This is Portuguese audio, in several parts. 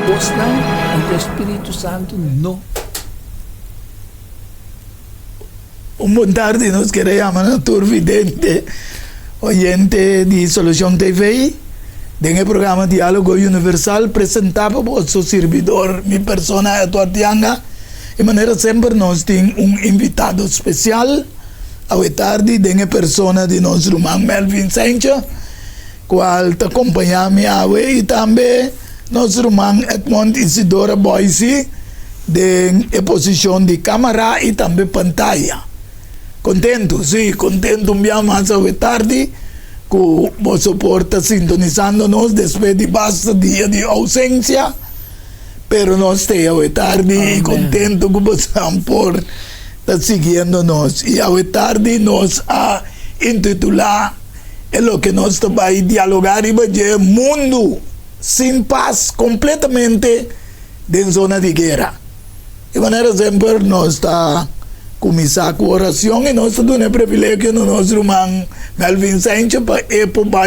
Vos não, o Espírito Santo não. Boa tarde, nós queremos chamar a turvidente oyente de Solução TV, dentro do programa Diálogo Universal, apresentado por seu servidor, minha persona é Eduardo Tianga. De maneira sempre nós temos invitado especial, a tarde, dentro persona de nosso irmão Melvin Sancho, qual te acompanha e também nosso irmão Edmond Isidora Boise, em posição de câmera e também pantalla. Contento, sim, contento mais a tarde, que o suporta sintonizando-nos depois de bastante dia de ausência, pero nós temos a tarde e contento que vocês por estar seguindo-nos. E a tarde nós a intitular é o que nós vamos dialogar e vai mundo sem paz completamente em zona de guerra. De maneira sempre nós está começar com oração e nós temos o privilégio no nosso irmão Melvin Sancho para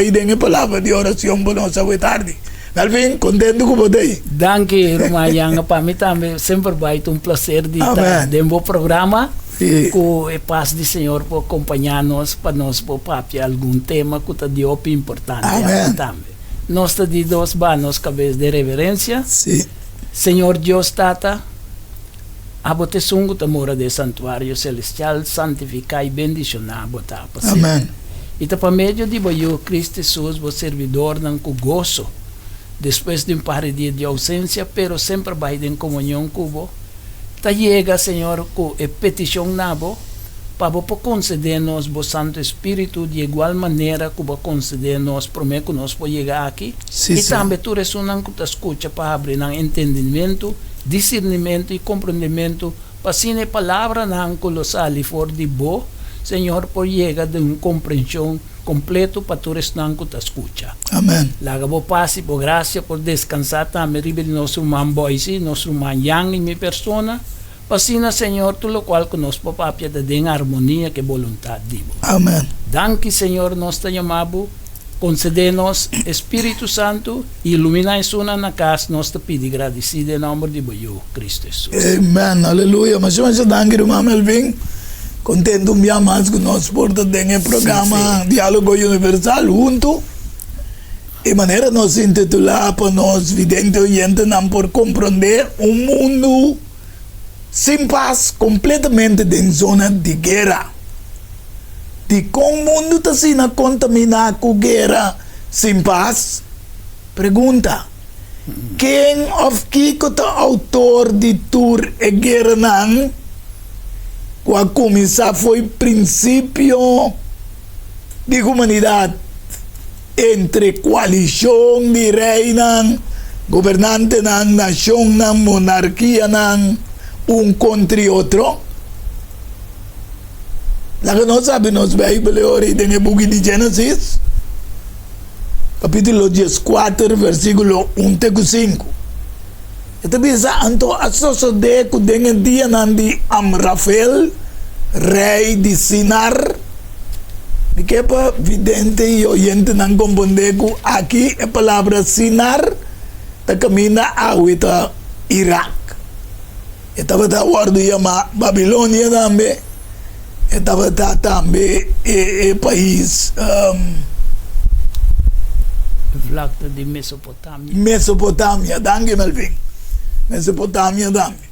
ir a palavra de oração para nós a tarde. Melvin, contento com você? Danke, irmã Yang, para mim também sempre vai ter prazer de estar dentro do programa. Com a paz do Senhor por acompanhar-nos para nós por papel algum tema que está de importante. Também. Nós temos de dois banos cabeça de reverência. Sim. Senhor Deus Tata, a bote sungo ta mora de santuário celestial, santificar e bendicionar a botar. Amém. E ta para meio de boio Cristo Jesus, o servidor não com gozo, depois de par de dia de ausência, pero sempre vai em comunhão com o ta chega, Senhor, com a petição nabo, para conceder-nos o Santo Espírito de igual maneira que o conceder-nos, promete que nós podemos chegar aqui. Sim, e também tu ressonas que tu escuta para abrir entendimento, discernimento e compreendimento, para assim a palavra não colossal e for de boa, Senhor, por chegar de uma compreensão completa para tu ressonas que tu escuta. Amém. Laga bo paz e por graça, por descansar também ribe de nosso irmão Boise, nosso irmão Yang e minha persona, Pasina, Senhor, tu lo qual que nos papapia da den harmonia que voluntad dibo. Amém. Danke, Senhor, nos te llamamos, concede-nos Espírito Santo, ilumina isso na casa, nos te pedi agradecido em nome de Boio, Cristo Jesus. Amém, aleluia. Mas danke, irmão Melvin. Contento mais que nós porta dentro do programa Diálogo Universal junto. De maneira nós intitular para nós vidente oyente não por compreender mundo sem paz completamente em zona de guerra. De como o mundo está sendo contaminado com guerra sem paz? Pergunta. Quem of que é o autor de tour e guerra não? Quando começar foi princípio de humanidade entre coalição de rei não, governante não, nação não, monarquia não, contra outro. Lá que nós sabemos, nós Bíblia ora em o book de Gênesis, capítulo 14, versículo 1 até 5. Ito bisa anto asosode ko dengan dia nandi Amrafel, rei di Sinar. Di kepa vidente y oyente nan compondé ko aquí a palabra Sinar, ta camina awita Irak. Estaba ta guardo llama Babilonia tambe. Estaba ta tambe país Vlakte di Mesopotamia. Mesopotamia, danke Melvin. Mesopotamia tambe.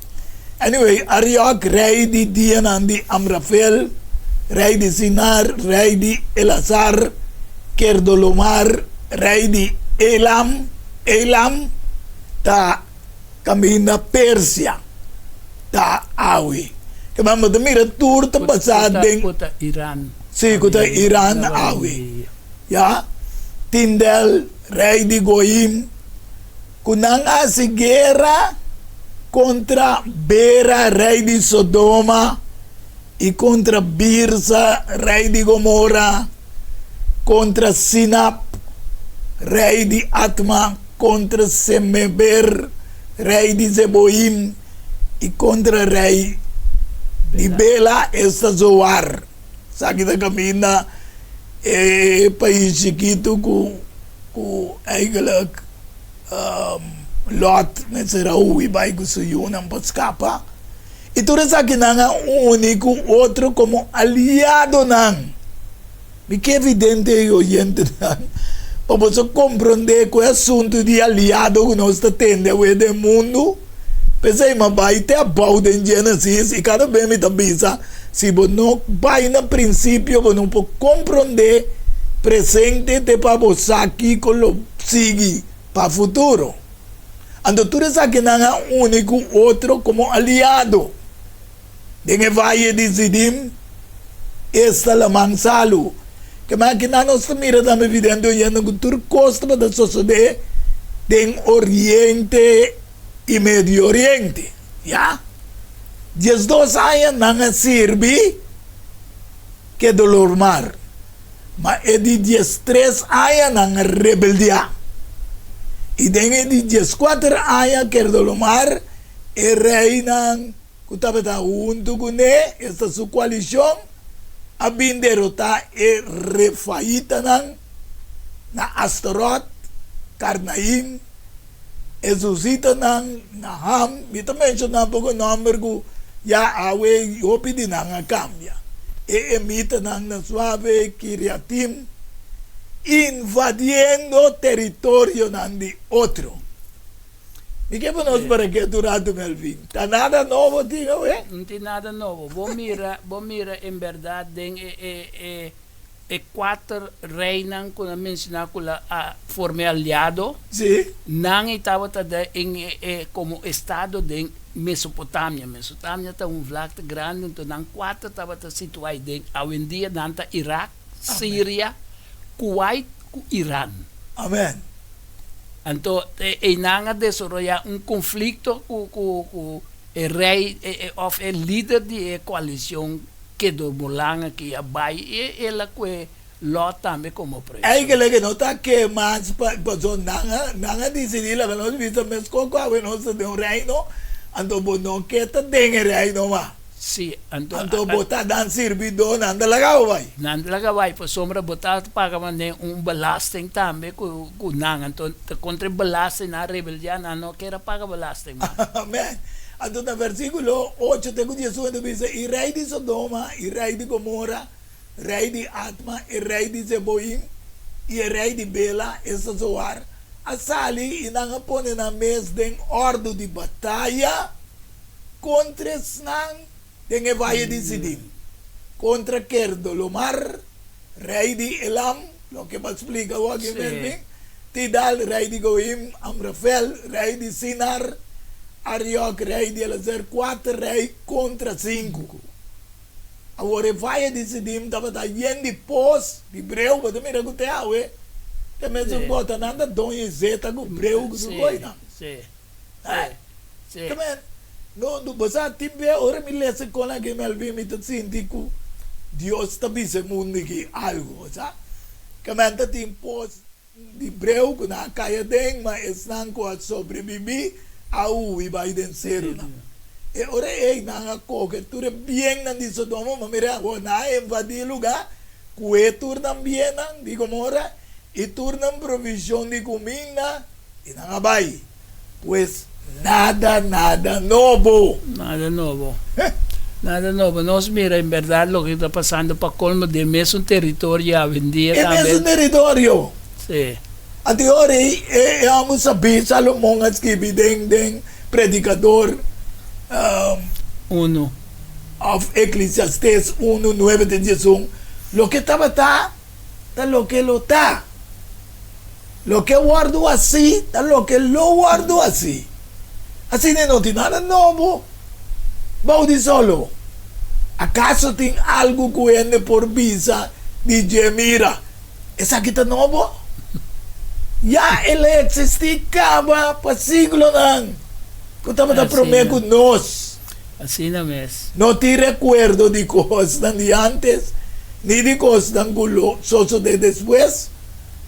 Anyway, Ariok, rei di Dianan di Amrafel, rei di Sinar, rei di Elazar, Kerdolomar, rei di Elam, ta camina Persia, ta awi. Kaya mira tour ta pasadeng. Kuta Iran. Si, kuta Iran awi. Ya, Tindel, rei di Goyim, kunang si guerra contra Bera, rei di Sodoma, e contra Birsa, rei di Gomorra, contra Sinap, rei di Atma, contra Semeber, rei di Zeboim, e contra rei di Bela, esta Zoar. Sa kita camina país chiquito com eigenlijk Lot, met zijn rouwe bij Gusuyon en Boskapa. Y tú eres aquí nanga único, otro como aliado nan. Mi que evidente y oyente nan. Para você compreender que o assunto de aliado que nós temos no mundo, pensei, mas vai ter a pauta em Gênesis e cada vez me avisa, se você não vai no princípio, você não pode compreender presente te para você aqui com o sigue para o futuro. Então, tu eres aqui nanga único, outro como aliado. Dengue Valle de Zidim, esta la mansalo. Que máquina nos mira também evidente olhando que tudo costa para suceder em Oriente e Médio Oriente. Já? 12 anos não serve que dolor mar. Mas é de 13 anos não rebeldia. E dengue de 14 anos que dolor mar é rei não que estava junto com ele, esta sua coalição, a bem derrotar e refaíta na Astaroth, Karnaim, e Zuzita na Ham, e também já não pouco nome que já awe hopi de a cambia. E emita na suave Kiriatim, invadindo território de outro. E que para nós para que durante Melvin? Tá nada novo, diga, eh? Não tem nada novo. Vou mira, em verdade, quatro reinas, quando mencionar que a forma aliado, Sim. não estava como estado de Mesopotâmia. Mesopotâmia está vlakte grande, então não quatro estava situado em, hoje em dia, não está Iraque, Síria, Kuwait e Irã. Amém. Então, nanga desarrollar conflito com o rei ou o líder da coalição que do Mulanga que abai e ela que Lot também como preso. Aí que não está que mais para nanga decidir lá que nós vimos mas como a nós de reino, então não que tá tem reino mas. Sim, então botar dan servidor nanda lagaw vai. Nanda lagaw vai, por sombra botar paga mandem belasting também com nanga, então contra belasting na rebelião não quer pagar belasting. Amém. Então no versículo 8 tem Jesus diz e rei de Sodoma, e rei de Gomorra, rei de Atma, e rei de Zeboim, e rei de Bela, essa Zoar, a sali e nanga pone na mesa de ordem de batalha contra Snang Dengue Valle de Zidim, contra Kerdolomar, rei de Elam, lo que me explica o aquí Melvin, Tidal, rei de Goim, Amrafel, rei de Sinar, Ariok, rei de Elazar, 4 rei contra 5. Agora, Valle de Zidim estava yen de pós, de breu, mas também era que te awe, que mesmo bota nada, donha zeta, com breu, com coisa. Sim. Sim. No, basta tipe ora mi lese con la que me alvi mi tatsinti ku Dios tabise mundo ki algo, sa? Kamanta timpos di breu ku na kaya deng ma esnan ko at sobrevivi au iba idensero na. E ora na ko que tu bien nan di Sodoma ma mira go na invadi lugar ku e turnan bien nan di Gomorra e turnan provisión de comida e na bai. Pues nada nuevo. Nada nuevo. Nada nuevo. Nos mira, en verdad, lo que está pasando para colmo de mes un territorio a vender. Es un territorio. Sí. A teoria, vamos a ver, Salomón escribe den predicador 1. Of Eclesiastes 1:9 de Jesús. Lo que estaba está lo que lo está. Lo que guardo así, está lo que lo guardo así. Así de no tiene nada nuevo. Baudi solo. ¿Acaso tiene algo que viene por visa? Dice, mira, ¿esa aquí está nuevo? Ya él existía para siglo. Que estaba prometiendo con nos. Así no es. No te recuerdo de cosas de antes, ni de cosas de después.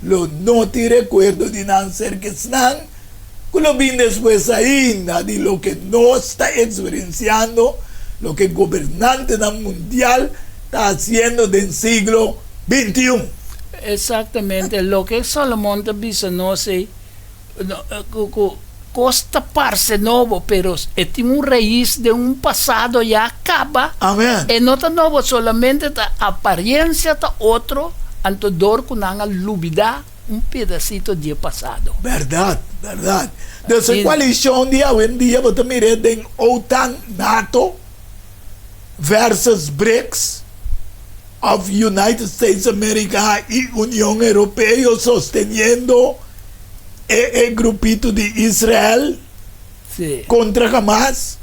No te recuerdo de nacer que están. Lo bien después ainda de lo que no está experienciando, lo que el gobernante mundial está haciendo del siglo XXI. Exactamente, lo que Salomón te dice, no sé, costa parse novo, pero tiene un raíz de un pasado ya acaba. Amén. E no está novo solamente la apariencia está otro, antodor con una lubida un pedacito de pasado. Verdad, verdad. Dessa Sim. coalição de hoje em dia, você mira tem OTAN, NATO versus BRICS of United States America e União Europeia sosteniendo o grupito de Israel Sí. contra Hamas.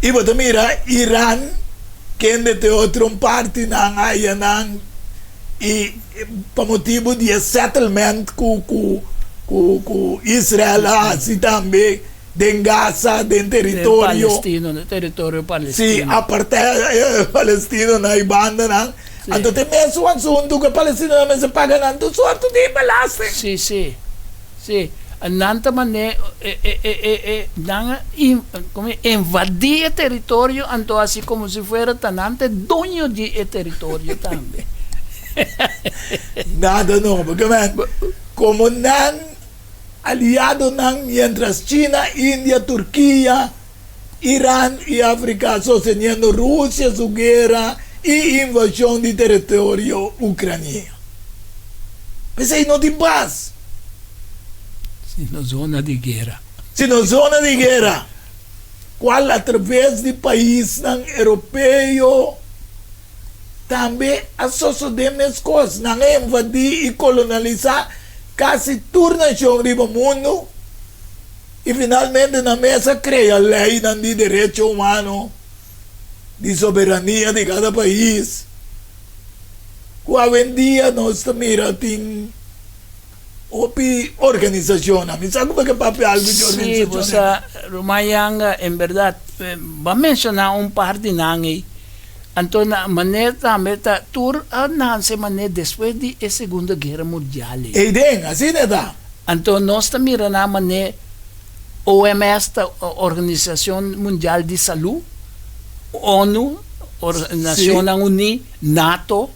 E você mira Irã, que é outra parte na área e por motivo de settlement com Israel, assim também, de Gaza, de território. Palestino, território Sim, palestino. a parte palestino na banda, Sim. então tem mesmo um assunto que o palestino não se paga tanto sorte de balaste. Sí, sí. Sí. Nanta mané nanga como invadir territorio, anto así como si fuera tanante dueño de territorio también. Nada não, porque man, como não aliado não, mientras China, Índia, Turquia, Irã e África sosteniendo Rússia, su guerra e invasão de território ucraniano. Mas aí não tem paz. Sino zona de guerra. Se na zona de guerra, qual através de país não europeu, também associamos coisas, não é invadir e colonizar quase toda nação do mundo, e finalmente na mesa cria a lei de direito humano, de soberania de cada país. Hoje em dia nós também temos organização, me sabe como é que papel de Sí, organização? você Rumayanga, en verdad, va a mencionar un par de nangi. Entonces, maneta, meta, tur, se mané después de la Segunda Guerra Mundial. E den, assim não dá. Entonces, nós estamos mirando mané OMS, Organización Mundial de Salud, ONU, Naciones Unidas, NATO,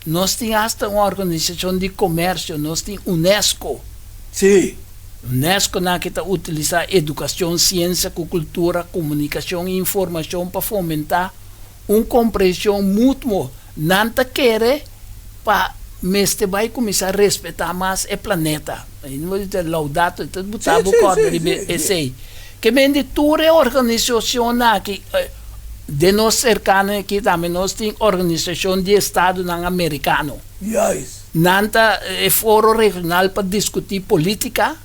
nós temos hasta uma organização de comércio, nós temos UNESCO. Sim. UNESCO na kita utilizar educação, ciência, cultura, comunicação e informação para fomentar uma compreensão mútua. Nanta quer para este vai começar a respeitar mais o planeta. Não vou dizer laudato, então botar o corpo de esse. Que vende toda a organização aqui de nós cercano aqui também nós temos organização de Estado americano. Yes. Nanta foro regional para discutir política,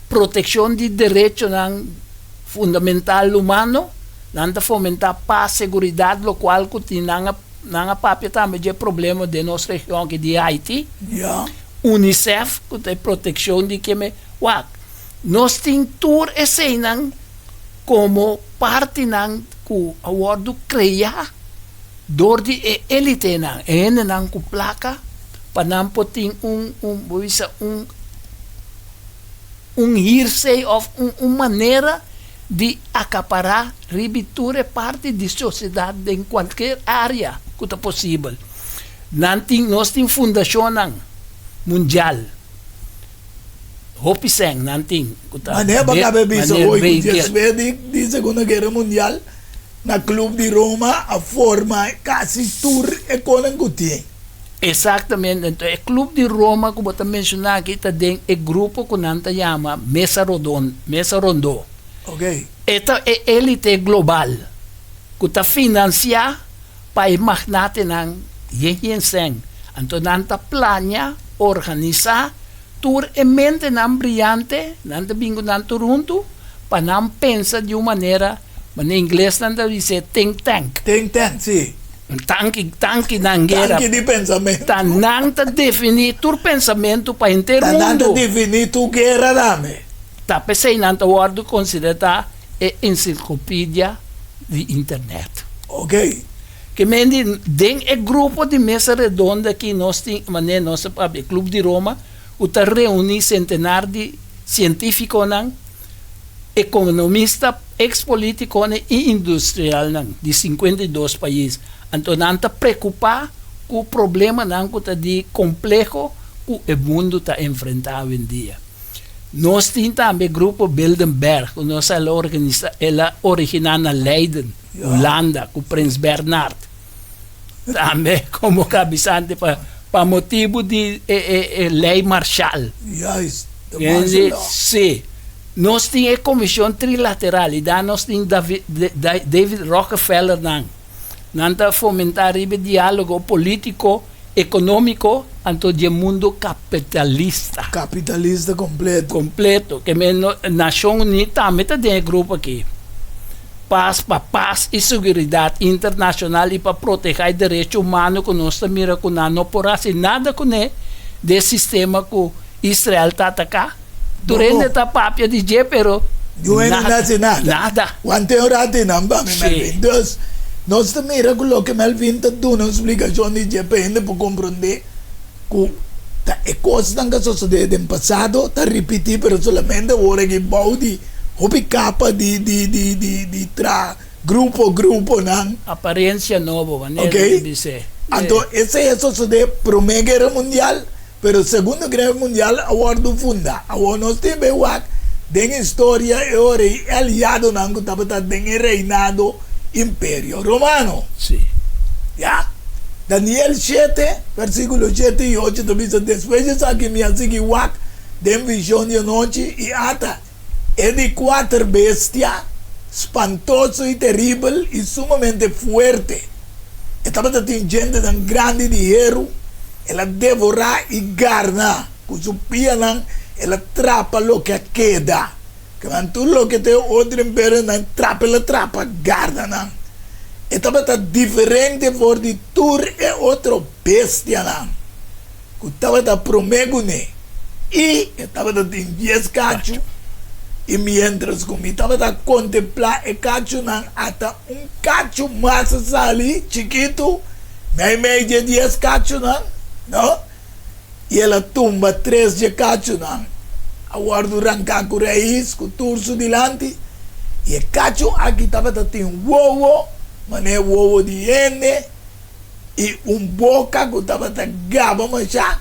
proteção de direitos fundamental humano, nanta fomentar paz, segurança local que tem na papel também de problema de nossa região que de Haiti. Ja. UNICEF que tem proteção de que me nós temos tudo esse como parte que awardo criar door die elite nang ene nang ku plaka panampoting un hearsay of maneira de acaparar ribiture parte de sociedade em qualquer área que é possível. Nós temos fundação mundial. Hopiseng nanting. Mané baka bebisa hoje desde de Segunda Guerra Mundial na Clube de Roma a forma quase tour econômico tem. Exatamente. Então, o Clube de Roma, como eu mencionei aqui, tem o grupo que nanta chama Mesa Rondo. Ok. Esta é a elite global que está financiada para os magnates ng Yehenseng. Então, nanta plania, organizar, tur e mente nan brillante, nanta bingo nan turunto, para nan pensa de uma maneira, mas em inglês nanta dice think tank. Think tank, sim. Tanque nan guerra. Tanque de pensamento. Nanta definir tu pensamento para inteiro mundo. Nanta definir tu guerra dame. Ta pensei nanta guardo considerata e enciclopédia de internet. Ok. Que mendi den e grupo de mesa redonda que nós tem, mané nossa Clube de Roma, o ta reúne centenar de científicos nan, economista, ex-político e industrial nan, de 52 países. Então, nanta preocupar com o problema nan que tá de complexo que o mundo está enfrentando em dia. Nós temos também o grupo Bilderberg, nós ela original na Leiden, Holanda, com o Prins Bernard. Também como cabeçante para motivo de lei Marshall. Juist, de En Marshall Law. sim. Nós temos a comissão trilateral e daí nós temos David Rockefeller nanta fomentar o diálogo político, econômico, ante o mundo capitalista. Capitalista Completo. Que a Nação Unida também tem um grupo aqui. Paz e segurança internacional e para proteger os direitos humanos que nós mira que não por assim nada com o sistema que Israel está atacando. Durante esta papia de dia, pero nada. Quante orate namba mi Sì. Melvin. Dus, nós também mira que Melvin está dando uma explicação de dia para compreender que é coisa que sucedeu no passado, está repetir, pero solamente agora que balde hopi capa de grupo não. Aparência nova, né? Ok. Dizer. Então, esse sucedeu Primeira Guerra Mundial, pero Segunda Guerra Mundial agora do funda. Agora nós temos tem história e aliado não que estava tem reinado Império Romano. Sim. Ya. Daniel 7, versículo 7 e 8, dice, después de que me así que den visión de noche y ata, de 4 bestias, espantoso y terrible y sumamente fuerte. Estaba atingiendo tan grande de hierro, ela devora y garna, con su piana, ela atrapa lo que queda. Que van tú lo que te otro imperio, la trapa, garna. Estava diferente por de tur e outro bestia não. Que estava promegune e estava tem 10 cacho e mientras como estava contemplar e cacho não até cacho mais ali chiquito meio de 10 cacho não e ela tumba 3 de cacho não aguardo arrancar com raiz com turso dilante e cacho aqui estava tem uovo mané uovo de hene e boca que estava gaba mas já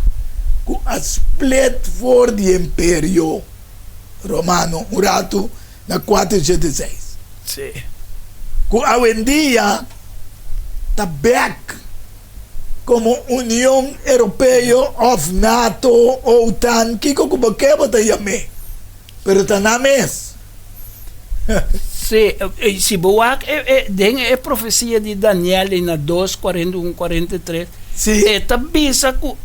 com a split for de Império Romano um rato na 476 Sim. com a hoje em dia está back como União Europeia of NATO OTAN que como que bota yame pero está na mes Sim, se boa é profecia de Daniel na 2, 41, 43. sim Visa que o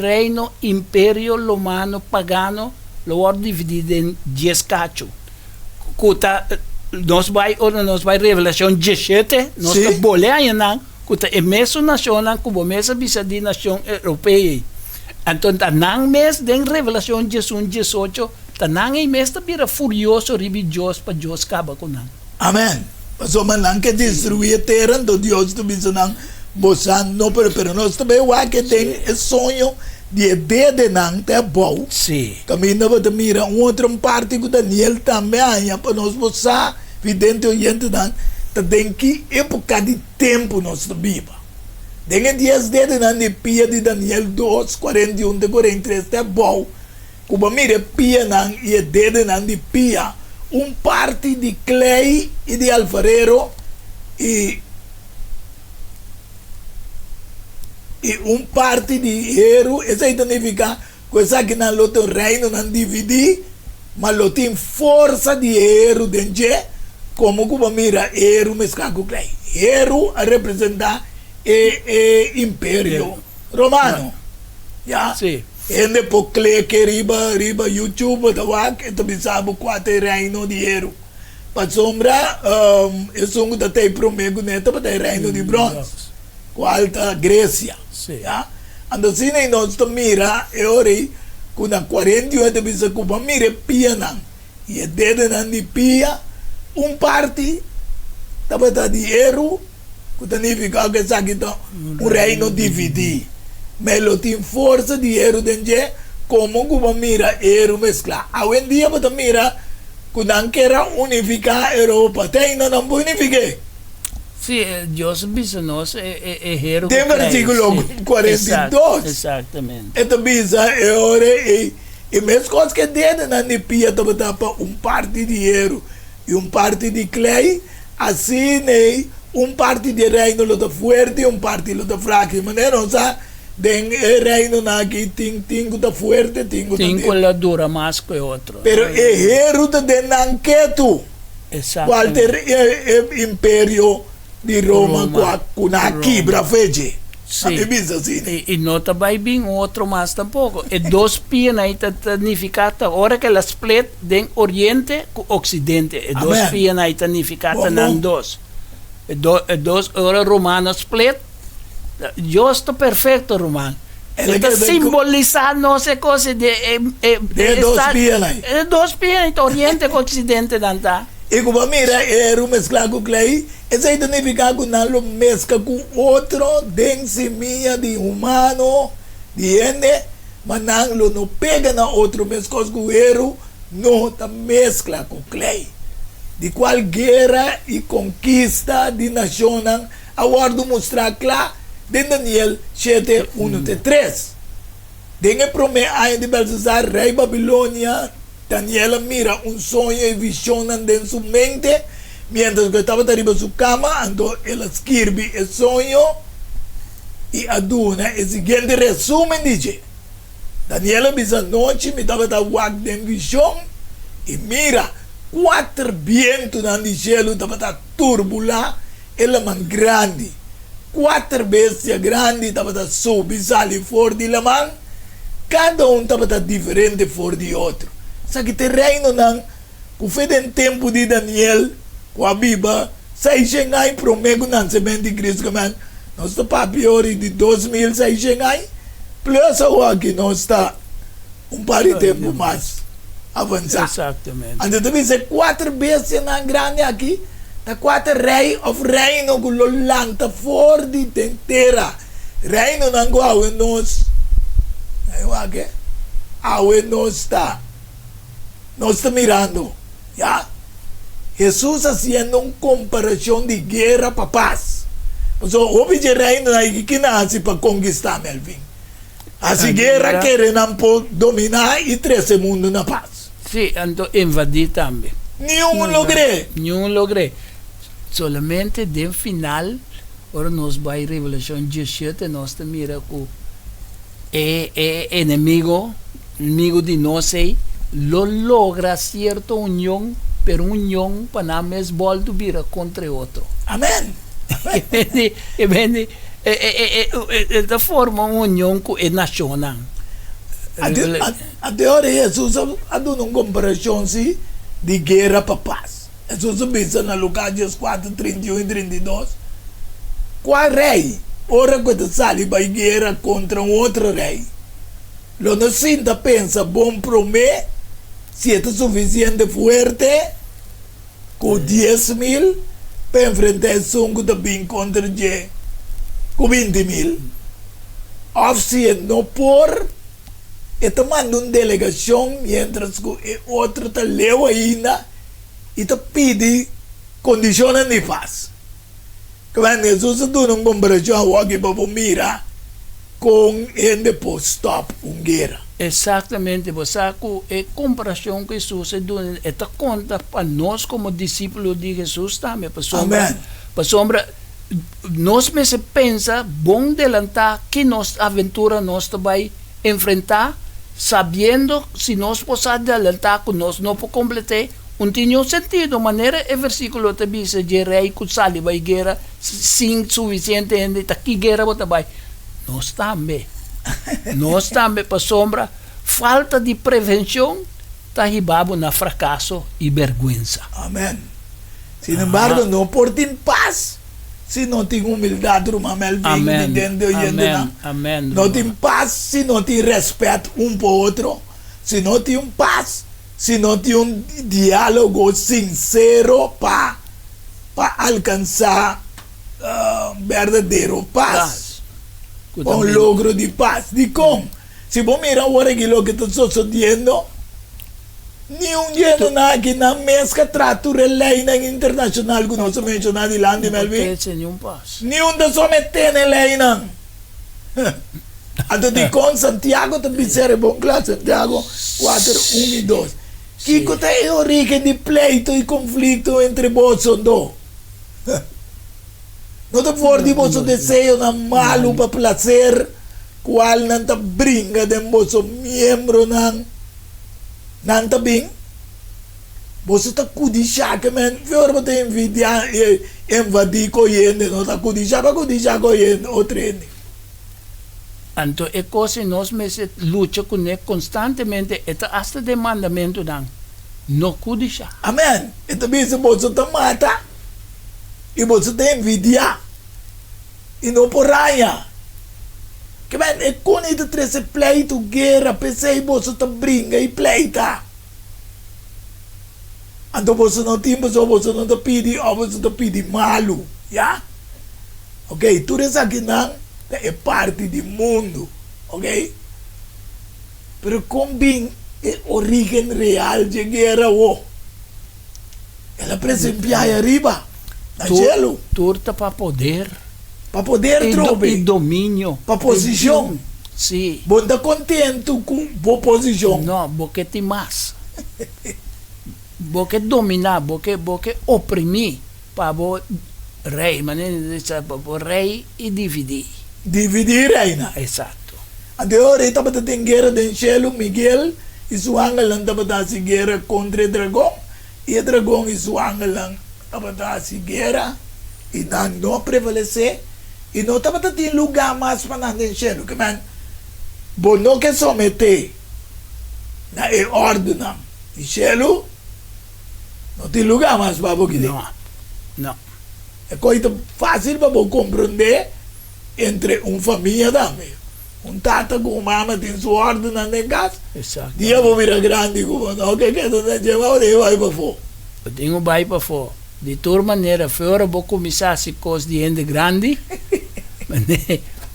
reino império romano pagano lo vai dividido em 10 cachos. Nós vai Revelação 17, nós Sim. bolhamos não, que é mesmo nação como mesmo bisa de nação europeia. Então, tanang mês de Revelação 18, 18, tanang mês vira furioso, religioso para Deus acaba com não. Amén. Pasó man lang que destruye terra, do Dios tu bisa nang bosan no pero nós também o que tem é sonho de de nang te bom. Sim. Camino para mira outra parte que Daniel também anya para nós bosa vidente oyente nang tem que época de tempo nós viva. Dengan 10 de nang de pia de Daniel 2, 41 de 43 te bom. Cuba mire pia nang e de nang de pia parte de clay e de alfarero e parte de hierro. Isso significa coisa que não lo tem reino não dividir, mas lo tem força de hierro dentro, como Cuba mira hierro mesclado com clay. Hierro a representar Império Romano. Ya. Sim. Ende po clique riba YouTube tawag ito bisabo quatro reino de hierro. Pa sombra isso um tatay promego neto pa tay reino de bronze. Com alta Grécia. Sim. Ya. Ando sine nós to mira e ori kuna 48 bisa kuba mire pia nang. E dede nang di pia parte tabata di hierro significa que sakito un reino dividido. Melo tem força de hierro dentro, como Cuba mira hierro mescla. Hoje em dia você mira que não quer unificar a Europa, tem não unifique. Sí, Dios nos ejero. Tem versículo 42. Exactamente. Esta bisa ahora e mesmo coisas que dentro na nipia tapa parte de dinheiro e parte de clay, assim né, parte de reino luta forte e parte luta fraco. Mas não sa den reino na que tem luta forte, tem la dura mais que outro. Pero ejero de nanqueto. Qualter império de Roma com a quebra fede. Sim. E não vai bem outro mais tampouco. E dois pias aí significata, ora que elas split den Oriente com Ocidente. E dois pias aí significata nan dois. E dois ora Romano split. Eu estou perfeito, Romano. Está simbolizando não sei coisa de dois pias aí. Dois pias Oriente com Ocidente nanta. E como mira, era mesclar com clay, esse aí significa que não mescla com outro, densimia de humano, de ende, mas não pega na outro, mas coisa que o erro não tá mescla com clay. De qual guerra e conquista de nação, agora mostrar claro, de Daniel 7, 1-3. Dengue promete ainda de Belshazzar, rei Babilônia. Daniela mira un sonho e visiona en su mente mientras que estaba arriba de su cama, ando ela escribe el sonho y aduna el siguiente resumen dice: Daniela esa noche me estaba guardando en visión y mira 4 vientos en el cielo estaba turbulenta, ela man grande, 4 bestias grandes estaba subir sale fuera de la man, cada uno estaba diferente fuera de otro. Sa que te reino nan, que foi em tempo de Daniel, com a Bíblia, sai promego nan semente de Cristo, man, nós está para pior de 2000 sai plus agora que nós está par de tempo mais avançado. Exatamente. Então também se 4 bestias nan grande aqui, da 4 rei of reino que lo lanta fora de inteira, reino nan go awe nós, awe nós está. Nos está mirando, ¿ya? Jesús haciendo una comparación de guerra para paz. O sea, obviamente reino hay que nace para conquistar el fin. Así guerra quieren dominar y 13 mundo na paz. Sí, ando invadir también. Ni un logré. Ni un logré. Solamente de final, ahora nos va a ir Revelación 17, nos te mira que enemigo de no sé, lo logra cierta unión, pero unión para nada es volver contra otro. Amén. Esta forma una unión que es nacional. Até ahora Jesús ha dado una comparación ¿sí? de guerra para paz. Jesús dice en Lucas 4, 31 y 32. ¿Cuál rey? Ahora que te sale para guerra contra otro rey. Lo no sienta pensa, bom promete. Si es suficiente fuerte, con 10,000, para enfrentar el songo también contra con 20,000. O si no por, está mandando una delegación mientras que otro te leo ainda y te pide condiciones de paz. Cuando Jesús se da una comparación aquí para mirar con el de stop una guerra. Exatamente, você a comparação que Jesus está conta para nós como discípulos de Jesus também, para sombra, nós mesmo pensa bom delantar que nossa aventura nós vai enfrentar, sabendo se nós podemos adelantar que nós não podemos completar, não tem sentido, maneira é versículo te diz de rei que sale vai guerra sem suficiente gente, tá que guerra bota vai, nós também. Nós também, para sombra, falta de prevenção, está ribado na fracasso e vergonha. Amém. Sin embargo, não por ter paz, se não tem humildade, não tem paz, se não tem respeito um para o outro, se não tem paz, se não tem diálogo sincero para alcançar verdadeiro paz. Un logro de paz. ¿De cómo? Si vos miras ahora que lo que está sucediendo, Nenhum dia na que na mesca tratura lei na internacional que nós mencionamos de lá de Melvin. Nenhum passo. Nenhum da someter na lei não. Ando de com Santiago também será bom classe Santiago 4, 1 e 2. Que coisa é origen de pleito e conflito entre vós dois. Não te for de vosso desejo na malo para placer, qual não te brinca de vosso membro não te bem. Você está cudixar que man, pior você envidiar e invadir com ele, não está cudixar com ele o treino. Então, é coisa que nós luta com ele constantemente, é hasta de mandamento não cudixar. Amém. E também se você te mata, e você te envidia, e não por ranha. Que man, é quando ele traz pleito, guerra, pensei, você te brinca e pleita. Então você não tem, você não te pede, ou você te pede malo, já? Ok? Tudo isso aqui não é parte do mundo, ok? Pero combina a origem real de guerra, ela presempia aí arriba, na gelo. Torta para poder. Para poder, trobe. E domínio. Para posição. Sim. Bom, está contente com a posição. Não, porque tem mais. Porque dominar, porque oprimir para o rei, mas o rei e dividir. Dividir reina. Exato. Agora estava tendo guerra de Cielo, Miguel e sua angel estava tendo guerra contra o dragão. E o dragão e sua angel estava tendo guerra e não prevalecer. E não estava tendo lugar mais para nós de Cielo. Que man, bom, não que someter na ordem de Cielo, não tem lugar mais para você. Não. É coisa fácil para você compreender entre uma família também. Tata com mama tem sua ordem na casa. Exato. Dia vou virar grande como não, que tu não chama, eu vai para fora. Eu tenho vai para fora. De toda maneira, fora vou começar a se coisa de gente grande,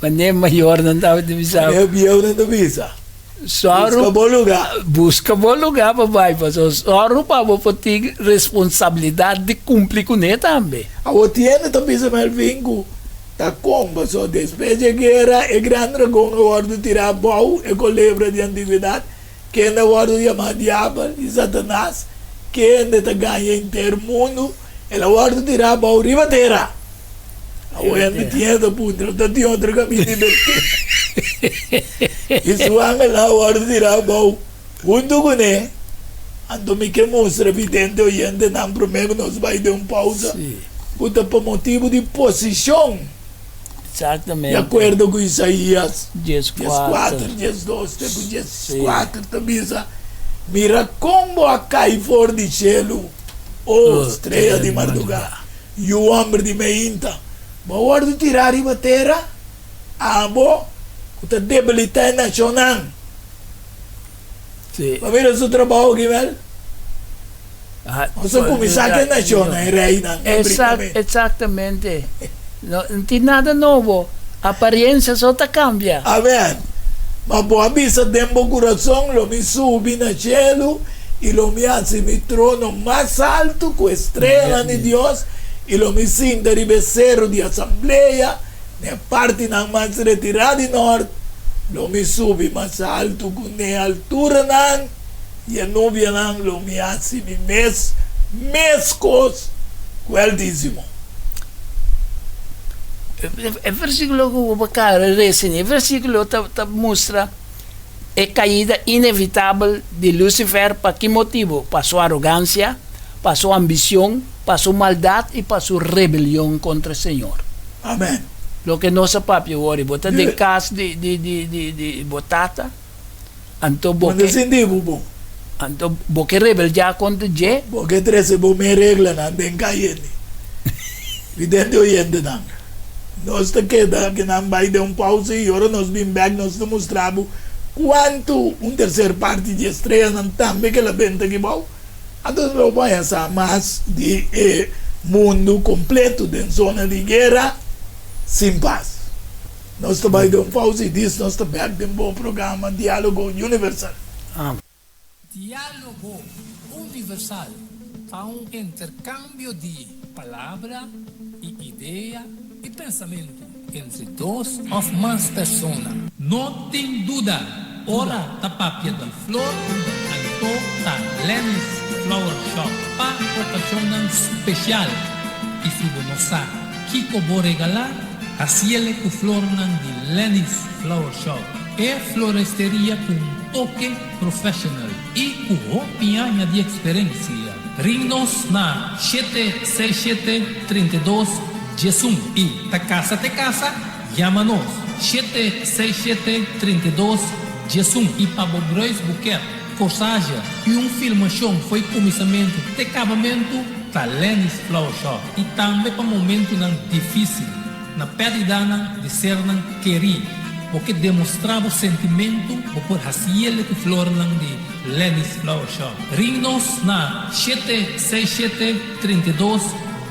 mas nem maior não estava de visar. É pior não te visa. Busca bom lugar. Busca bom lugar para vai, mas só para ter responsabilidade de cumprir com ele também. A outra também se me vinco. Tá como, só depois de guerra, é grande dragão na hora de tirar bom, é com lembra de antiguidade, que é na hora de chamar diabo e Satanás, que ainda ganha inteiro mundo, é na hora de tirar bom, riba terra. A outra tinha da puta, não tinha outro caminho de divertir. Isso é na hora de tirar bom, junto com ele, então me que mostra evidente, o gente não promete, nós vai dar uma pausa, puta, por motivo de posição. Exatamente. De acordo com Isaías 4, 12, 4 também mira como a cai fora de cielo, estrela de madrugada, e o homem de meinta. Mas a hora de tirar a terra, abo, que debilitar a nacional. Sim. Mas mira seu trabalho aqui, velho. Você começar a nacional, é reina. Exatamente. Não tem nada novo. A aparência só cambia. Amém. Mas boa vista dentro do coração, lo me subi no cielo e lo me hace mi trono mais alto com estrela de Deus e lo me sinta de becerro de assembleia, na parte mais retirada de norte, lo me subi mais alto com a altura nan e a nuvem nan lo me hace mi mescos com o Altíssimo. O versículo que eu vou o versículo mostra a caída inevitável de Lúcifer. ¿Para qué motivo? Para su arrogancia, para su ambición, para su maldad y para su rebelión contra el Señor. Amén. Lo que no se papi ahora, botar de casa de botata, anto boque rebeljar contra Dios. Porque 13 me regla na den cayendo. Vidente oyente nan. Nós te queda que não vai dar pausa e agora nós vim back, nós te mostramos quanto terceira parte de estreia não também que ela vende aqui bom. Então nós vamos pensar mais de mundo completo de zona de guerra sem paz. Nós te vai dar pausa e diz nós te back de bom programa Diálogo Universal. Diálogo universal há intercâmbio de palavra e ideia e pensamento entre duas ou mais pessoas. Não tem dúvida, ora da papia da flor, anto da Lenny's Flower Shop para ocasião especial. E se você não sabe que vou regalar, assim é que flor de Lenny's Flower Shop é floresteria com toque profissional e com roupinha de experiência. Ring-nos na 767-32 Jesum e ta casa, chama-nos 767-32 Jesum e para Brois Buquet, corsagem e filmação foi começamento de acabamento da Lenny's Flower Shop e também para momento difícil na perda de ser querido, porque demonstrava o sentimento por assim que flor de Lenny's Flower Shop. Ring-nos na 767-32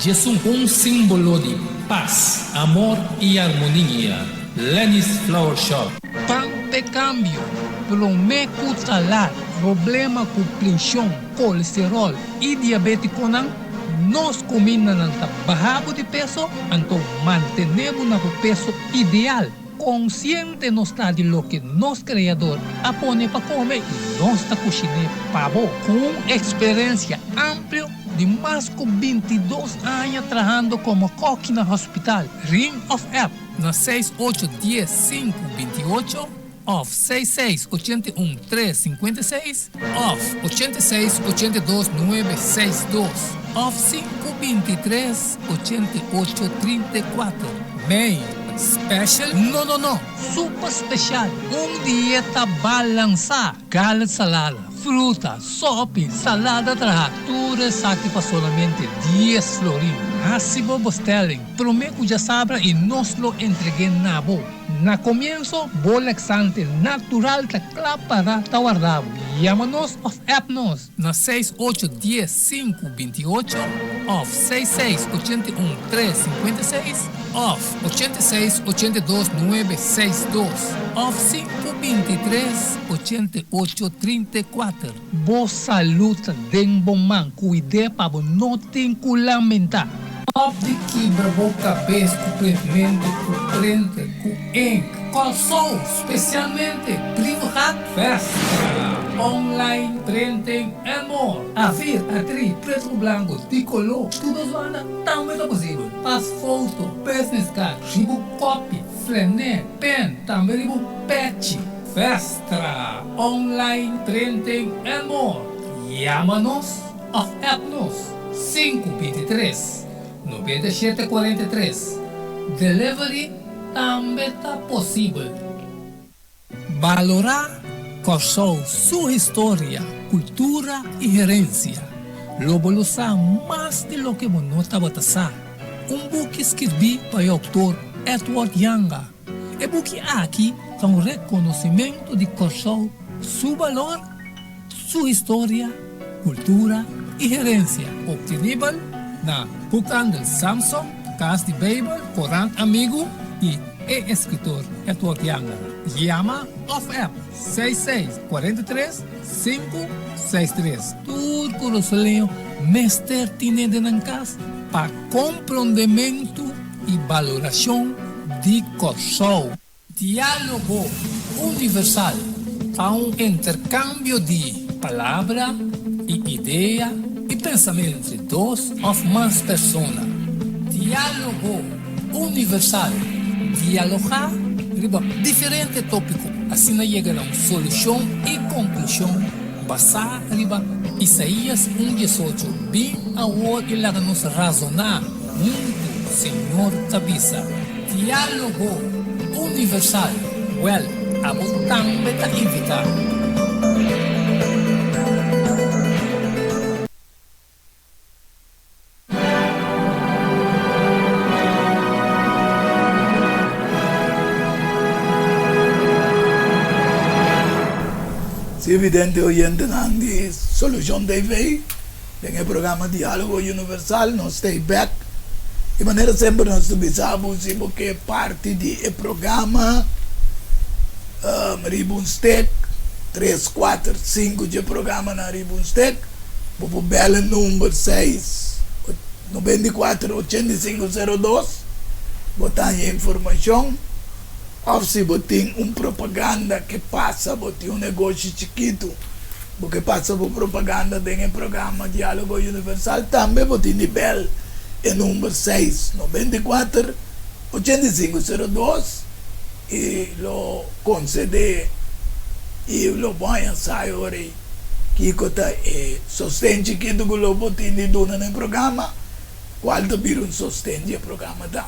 Jesus, símbolo de paz, amor e harmonia. Lenny's Flower Shop. Pante cambio, prometo talar, problema com pressão, colesterol e diabetes nós combinamos barrabo de peso, então mantenemos o peso ideal. Consciente não está de lo que nosso criador apone para comer e nossa cozinha pavo com experiência ampla de mais de 22 anos trabalhando como coque no hospital. Ring of App na 6810-528 of 6681-356 of 8682-962 of 523-8834. Bem, special? Não. Super special. Dieta balançada. Gala salada, fruta, sopa, salada tudo saque para somente 10 florins. Assim vos telling. Prometo já sabe e nós lo entreguei na boa. Na comienzo, bolexante natural ta para ta guardado. Llámanos of appnos na 6810-528 of 6681-356 of 8682-962 of 523-8834. Boa saúde den bom man, cuide para não ter que lamentar. De quebra boca cabeça com prendimento, com prenda, com ink, calção, especialmente Private Festa, online, printing and more. A vir, atri, preto branco, de color, tudo zoada, também é possível. Faz foto, business card, ribo copy, flané, pen, também ribo patch. Festa, online, printing and more. Chama-nos of appnos 523 9743. Delivery também está possível. Valorar Corsou sua história, cultura e herência. Lobolosar mais de lo que você estava passando. Book escrevi para o autor Edward Younger. E book aqui é reconhecimento de Corsou, seu valor, sua história, cultura e herência. Obtenível na Bookhandel Samsung, Casa de Bible, Corante Amigo e escritor Edward Younger. Llama of App 6643-563. Tudo o solinho, mestre tiene de casa para compreendimento e valoração de Corsou. Diálogo universal há intercâmbio de palavra e ideia e pensamento entre duas ou mais pessoas. Diálogo universal. Dialogar sobre diferentes tópicos. Assim chega a uma solução e conclusão basada em Isaías 1:18. Bem a hora e lá nos razonar muito, Senhor Tabisa. Diálogo universal. Well, a também está invitado. Evidente oyente de Solução TV, em el programa Diálogo Universal, nós stay back. De maneira sempre nós sabemos que parte do programa Ribun Steak, 3, 4, 5 de programa na Ribunstec, vou bela número 6, 94 8502, botar informação, ou se botar propaganda que passa, botar negócio chiquito, porque passa por propaganda dentro do programa Diálogo Universal, também botar nível é número 6, 94 8502, e lo concede e lo banha sai ora que cota sostém que do globo tem de dona no programa qual do vir sostém de programa tanto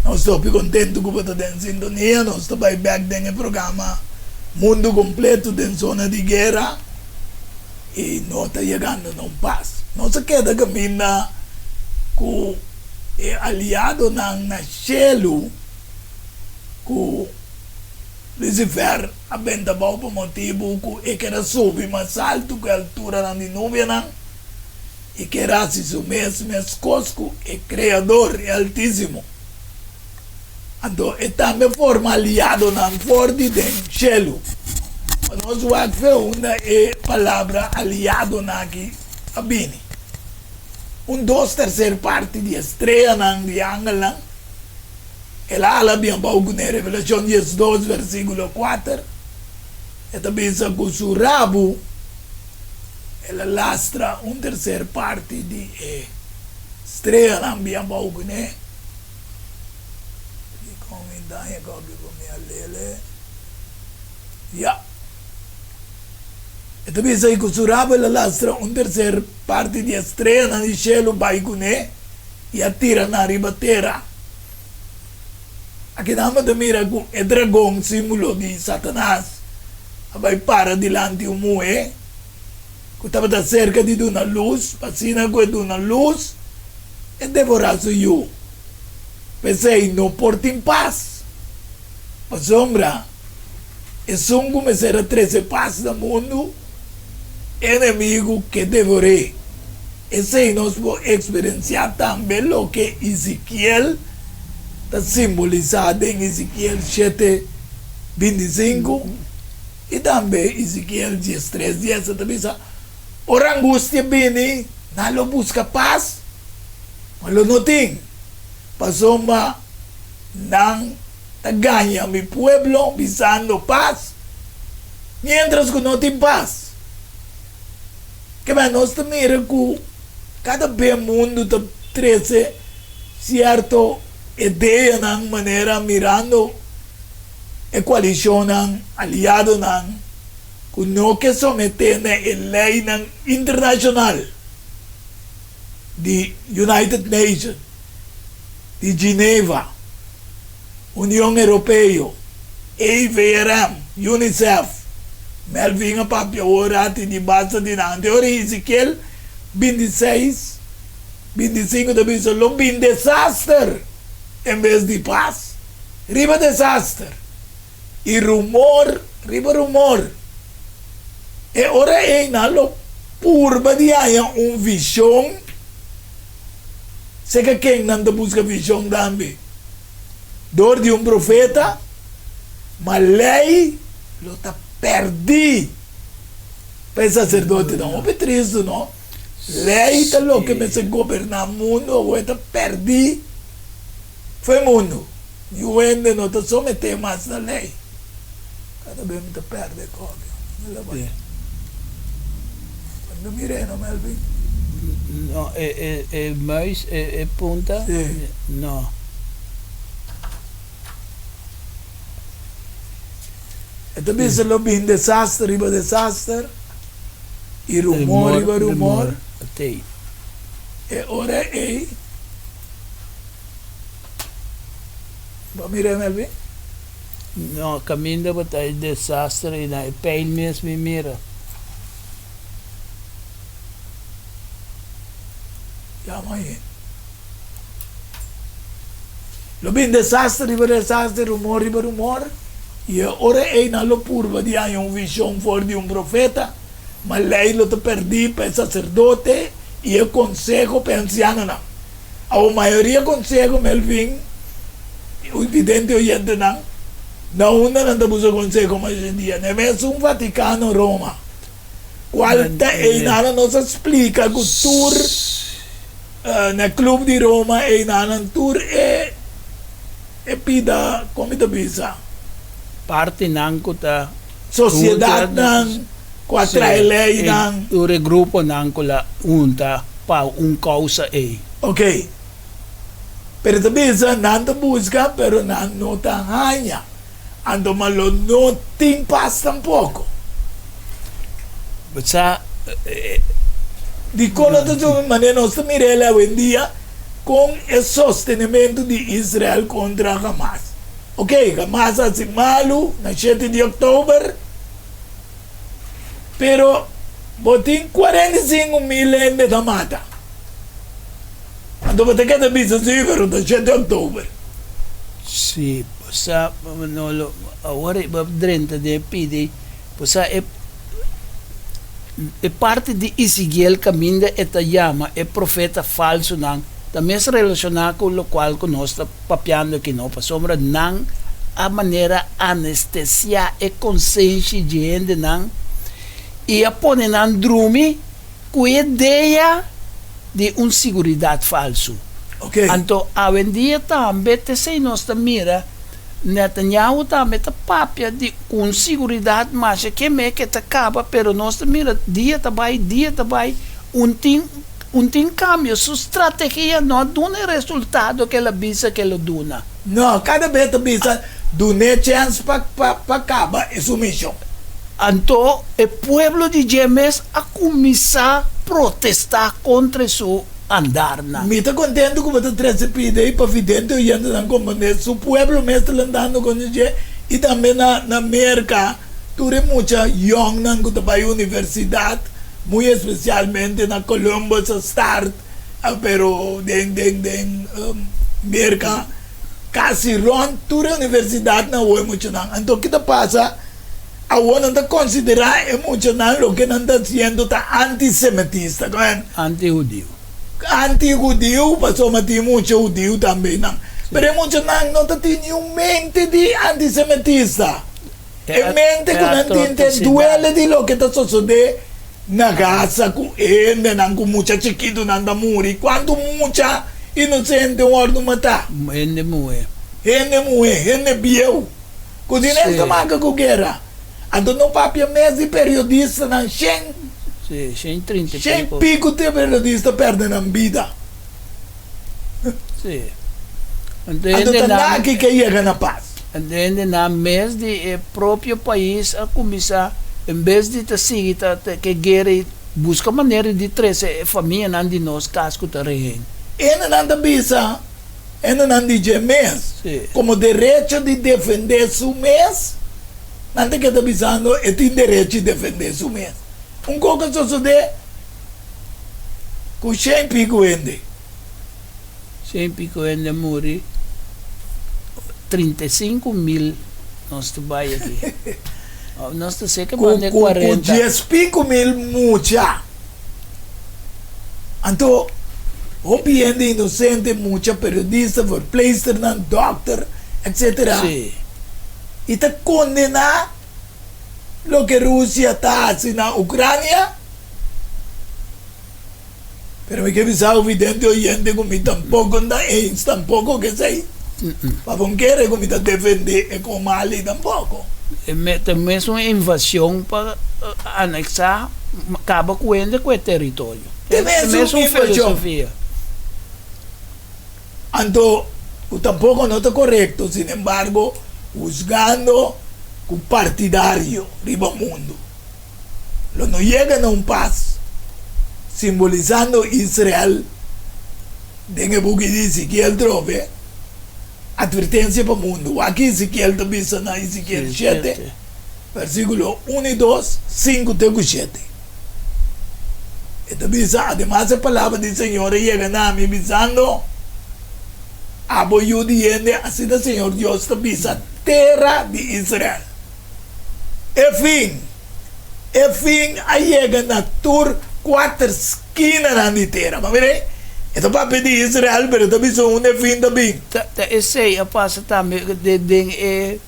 não estou contente com você em sintonia não estou vai back dentro do programa mundo completo dentro zona de guerra e não está chegando não paz não se queda caminha com aliado na cielo com Lucifer abenta bom por motivo que era subir mais alto que a altura da nuvem e que era se mesmo cosco e criador é altíssimo então é também forma aliado na forte do cielo nós vamos ver uma palavra aliado na aqui a bini 2/3 parte de estrela na de ângulo ela ala bien baugu ne Revelación 12 versículo 4 esta pensa com su rabo ela lastra 1/3 parte de estrela na bien baugu ne e comentar que me alele ya esta pensa com su rabo ela lastra 1/3 parte de estrela na cielo baugu ne e atira na ribatera. Aqui dá de mira com o dragão, símbolo de Satanás, vai para diante o moe, que estava cerca de uma luz, vacina com uma luz, e devorar-se eu. Pensei, não porta em paz. A sombra, e são começar a 13 paz do mundo, inimigo que devorei. E se nós vamos experienciar também o que Ezequiel está simbolizado em Ezequiel 7, 25 e também Ezequiel 13, 10 também sabe, a angústia vem, não busca paz, mas não tem, passou uma não ganha meu pueblo visando paz, mientras que não tem paz, que mais nós também com cada bem mundo está 13 certo ideia na maneira mirando a coalição aliado com não que someter na lei internacional de United Nations de Geneva União Europeia EIVRM UNICEF Melvin a papia orati de base de na teoria Ezequiel 26 25 da bisa lobby desastre em vez de paz, riba desastre, e rumor, riba rumor. E ora é nalo purba de aya visão, se que quem não busca visão também, dor de profeta, mas lei lo tá perdi, para sacerdote não, é triste não, lei tá lo que me se governar mundo, ou tá perdi. Foi mundo. E o ende não está someter mais na lei. Cada vez me perde cópia. Quando mirei, não, Melvin? Não, mais, punta? Sim. Não. Então, bisa lo bin desastre, riba desastre. E rumor, riba rumor. Tem. E ora é... Vamos mirar, Melvin? Não, caminho para ter desastre e na pele mesmo me mira. Já amanhã. Lo bin desastre, riba desastre, rumor, riba rumor. E ora é na lo purba de aí visão fora de profeta, mas lei lo te perdi para sacerdote e eu consejo para anciano não. A maioria consejo, Melvin, o evidente oyente não, na una não estamos o consejo hoje em dia, né? Mas um Vaticano Roma. Qual é nada nos explica que o tour na Clube de Roma é nada tour é pida como te bisa. Parte nang kuta Sociedade nang quatro lei nang ure grupo nang kula unta pa causa e. Ok. Pero te bisa não te busca, pero não te ganha. Ando malo não tem paz tampouco. Basta Di como tu maneira nós mirela hoje em dia com o sostenimento de Israel contra Hamas. Ok, Hamas assim malo na 7 de outubro, pero botin 45 mil gente da mata. Então você quer saber se é da 7 de outubro? si basta manolo awari ba drenta de pidi basta e parte di Ezequiel caminda eta llama e profeta falso nang também se relacionar com o qual que nós está papiando aqui não para sombra nang a maneira anestesia e consciência de gente nang e a pone nang drumi com ideia de seguridade falso. Ok. Então, hoje em dia também te sei nós mira Netanyahu também tá papia de com segurança, mas que me que te acaba, pero nós mira dia tá vai tem cambio, sua estratégia não dá resultado que ela visa que ela duna. Não, cada vez que visa dá chance para acabar essa missão. Então, o povo de Jemes a começar a protestar contra seu andar na. Me está contento com você trazer pide para vidente e ainda não compreender. Su pueblo me está andando com ele e também na América, tu é muita young não que vai à universidade, muito especialmente na Columbus Start, pero den América quase ron tu é universidade na oi muito não. Então o que passa? Agora não está considerar é muito não o que não está sendo tá antissemitista, não é? Anti-judeu. Anti-judeu, passou a ter muito judeu também, não. Mas muito não tem mente de antissemitista. É mente que não tem duelo de lo que está sucedendo na Gaza, com ele, não com muita chiquito, não da muri. Quando muita inocente ordem matar. Ele morre. Ele bieu. Cozinha essa marca com guerra. Então não papia mês de periodista, não tem. Sim, 30 Sem pico de periodista perdem a vida. Sim. Então tá aqui que chega na paz. Então na mês de próprio país a começar em vez de te seguir que guerra busca maneira de trazer família não de nós casco terreno. Ele não da bisa, ele não diz mês. Como direito de defender seu mês, não tem que estar bisando e tem direito de defender seu mês. Coisa sucede com 100 pico ende. 100 pico ende morre 35 mil nós vai aqui. Nós te sei que mande 40. Com 10 pico mil mucha. Então, o gente inocente, muita periodista, workplacer, doctor, etc. Sim. E te condenar lo que Rusia está haciendo en Ucrania, pero me queda pensado evidente oyente como tampoco tampoco que sei, para bonquere como está defender con Mali tampoco. Também é uma invasão para anexar, acaba com o território. Também é uma filosofia. Então, tampoco no está correcto, sin embargo, juzgando un partidario riba mundo. Lo no llegan a un paz simbolizando Israel de buque de Ezequiel trove advertencia para el mundo. Aquí Ezequiel te dice en Ezequiel 7 versículo 1 y 2 5 y 7 y te dice además la palabra del Señor llega a mí diciendo aboyo diende así el Señor Dios te dice tierra de Israel. E fim chega na tur 4 esquinas na terra. Mas vê, esse papel de Israel, mas também são fim também. Esse aí passa também de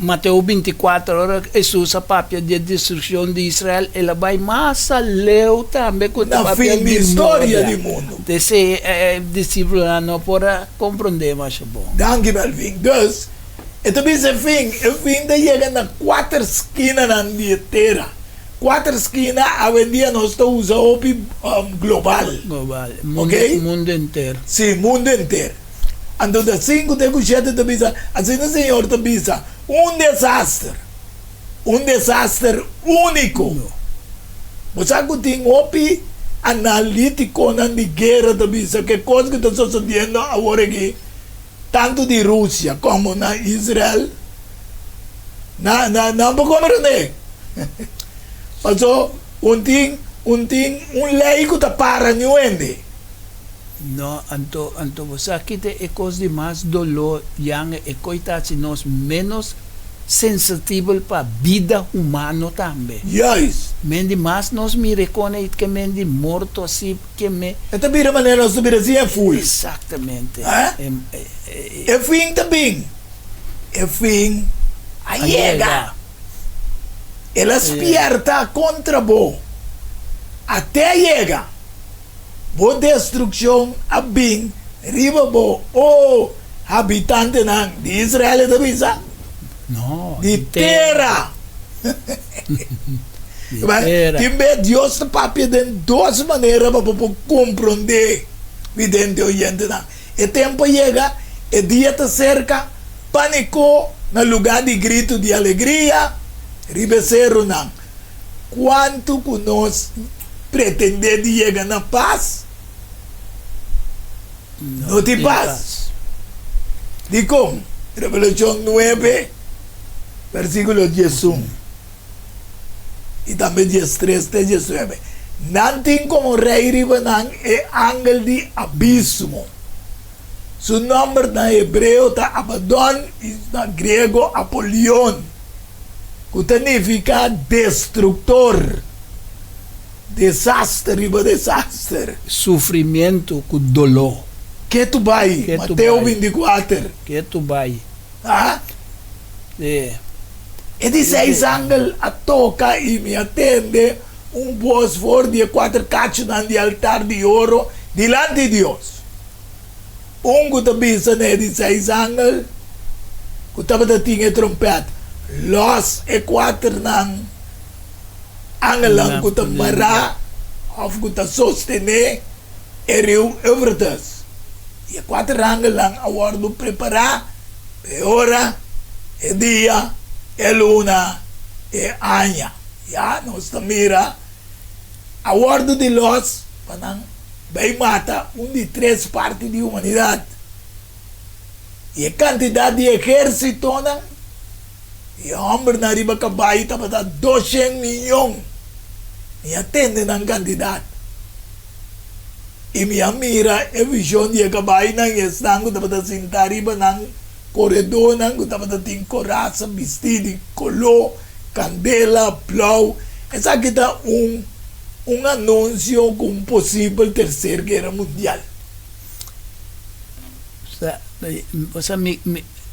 Mateo 24, ora Jesús a papia de destruição de Israel, ela vai mais além também com Na fim de história do mundo. Desse discípulo não pode compreender mais bom. Dankjewel, Vink. Dus, het is een ving dat je naar 4 esquinas aan die terra. 4 esquinas, hoje em dia nós estamos usando global. Global, Ok? mundo inteiro. Sim, mundo inteiro. Então, das 5 de cuchete te bisa, assim o Senhor te bisa, desastre único. Você tem opi analítico na guerra te bisa, que coisa que está sucedendo agora aqui, tanto de Rússia como na Israel, não vou compreender. Passou um lei que está para ninguém. No, anto você aqui tem coisa de mais dolor, yang e coitado nós menos sensível para vida humana também. Yes. Mendi mais nós me reconhece que mendi morto assim que me. Esta vira maneira nós subir assim é fui. Exatamente. É fim também. É fim. Aí chega. Ela espierta contra bo. Até chega. Boa destruição a bem, riba bo, habitante de Israel da bisa, de terra. Timbe Deus te papia de 2 maneiras para compreender vidente oyente na. E tempo chega, e dia te cerca, pânico no lugar de grito de alegria, ribeceiro não. Quanto que nós pretender de chegar na paz? No te paz. Dico, Revelación 9, versículo 11. Y también 13 de 19. Nanting como rey ribanan e ángel de abismo. Su nombre na hebreo ta Abaddon y na griego Apolión, que significa destructor. Desastre riba desastre. Sofrimento com dolor. Que tu vai? Mateo 24. Que tu vai? Ah? É. E de 6 ángeles a toca e me atende voz forte de 4 cachos de altar de ouro diante de Deus. Que te bisa de 6 ángeles, que te tinha trompete. Los e 4 nang ángeles que te mará, ou que te sostener, e riu evertas. E 4 ángeles a guardo preparar, e hora, e dia, e luna, e año. Ya, nós mira, a guardo de los, para bem mata, de 3 partes da humanidade. E a quantidade de exército, e o homem na riba cabai está 200 milhões. E atende na quantidade. E minha mira a visão de cabai na estango está sentar riba na corredor, está tem coraça, vestido de color, candela, plau. Essa aqui está anúncio com possível terceira guerra mundial.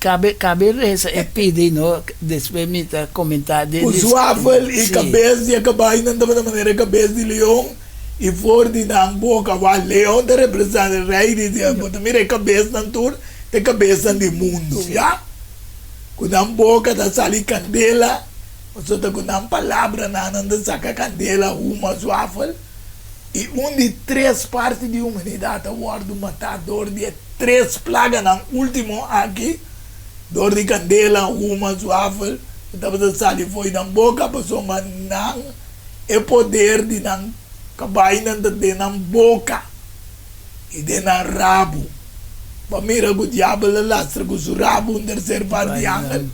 Cabe essa pedir, não? Depois me comentar dele. O suave e cabeça de cabai não da maneira cabeça de leão e for de não boca vai leão te representa o rei de Deus. Mira cabeça não tur te cabeça de mundo, já? Quando a boca da sali candela, você tá com uma palavra não saca candela uma suave e de 3 partes da humanidade o matador de 3 plagas no último aqui. Dor de candela, uma suave, estava sali foi na boca, passou mas não é poder de não cabai de na boca e de na rabo. Para mira o diabo lastra com o rabo terceiro parte de ángel.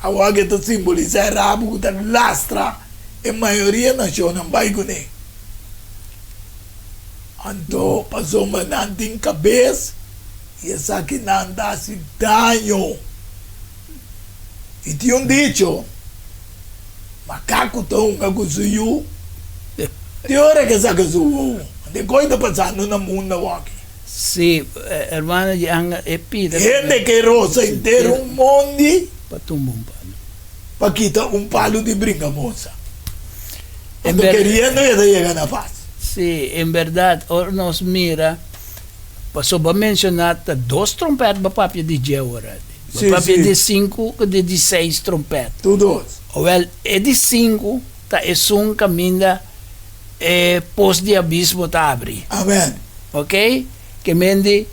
A que está simbolizar rabo que lastra a maioria nação não vai com ele. Então passou mas não tem cabeça e essa aqui não dá se dano. E tinha dicho, macaco tão caguzuyu, tem hora que essa caguzuyu, de coisa passando no mundo aqui. Sí, hermano, yang pide Gente que rosa entero un mondi patumbo un palo. para quitar un palo de brincamosa. En Cuando ver- queriendo ya te llegan a paz. Sí, en verdad, ahora nos mira, pasó a mencionar dos trompetas para papia DJ ahora. Sí, Papia sí. de 5 de 6 trompetas. Tú dos. Well, é de 5, tá, é um caminho posto de abismo tá abre, Amén. ok? Que mende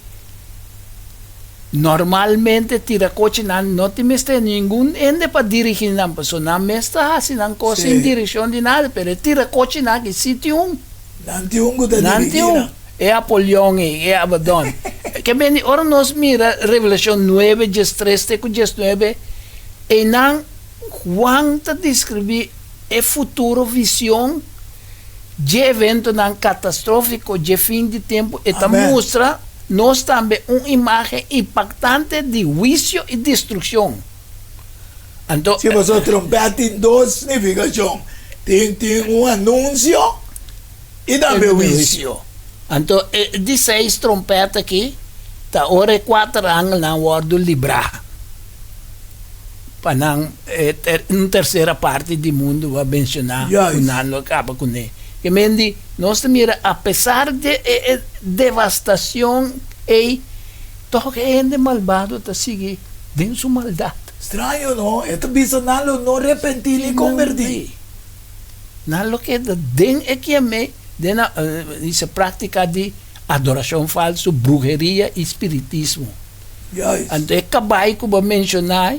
normalmente tira coche não te meste nenhum ende para dirigir não, pessoa não mesta assim não coisa Sim. em direção de nada, pero tira coche na que sítio Nanti ungo da nanti dirigir. é Apolion é Abaddon. Que mende ora nos mira Revelação 9, 13, 19 e não Juan te descreve o futuro visão de evento não catastrófico de fim de tempo e Amém. mostra nós também uma imagem impactante de juízo e destruição. Então, Si vos trompeta en dos significación. Tiene un anuncio y también juicio. Então, 16 trompeta aqui, tá hora 4 anos na hora librar. Para não, uma terceira parte do mundo vai mencionar Yes. o não acaba com ele. Que mendi, nós mira, apesar de devastação e todo que é malvado tá sigue dentro sua maldade. Extraño, ¿no? Esto bisanalo no repentir ni convertir. Não que den é que me dena essa prática de adoração falsa, bruxeria e espiritismo. Yes. Então é cabai que eu mencionar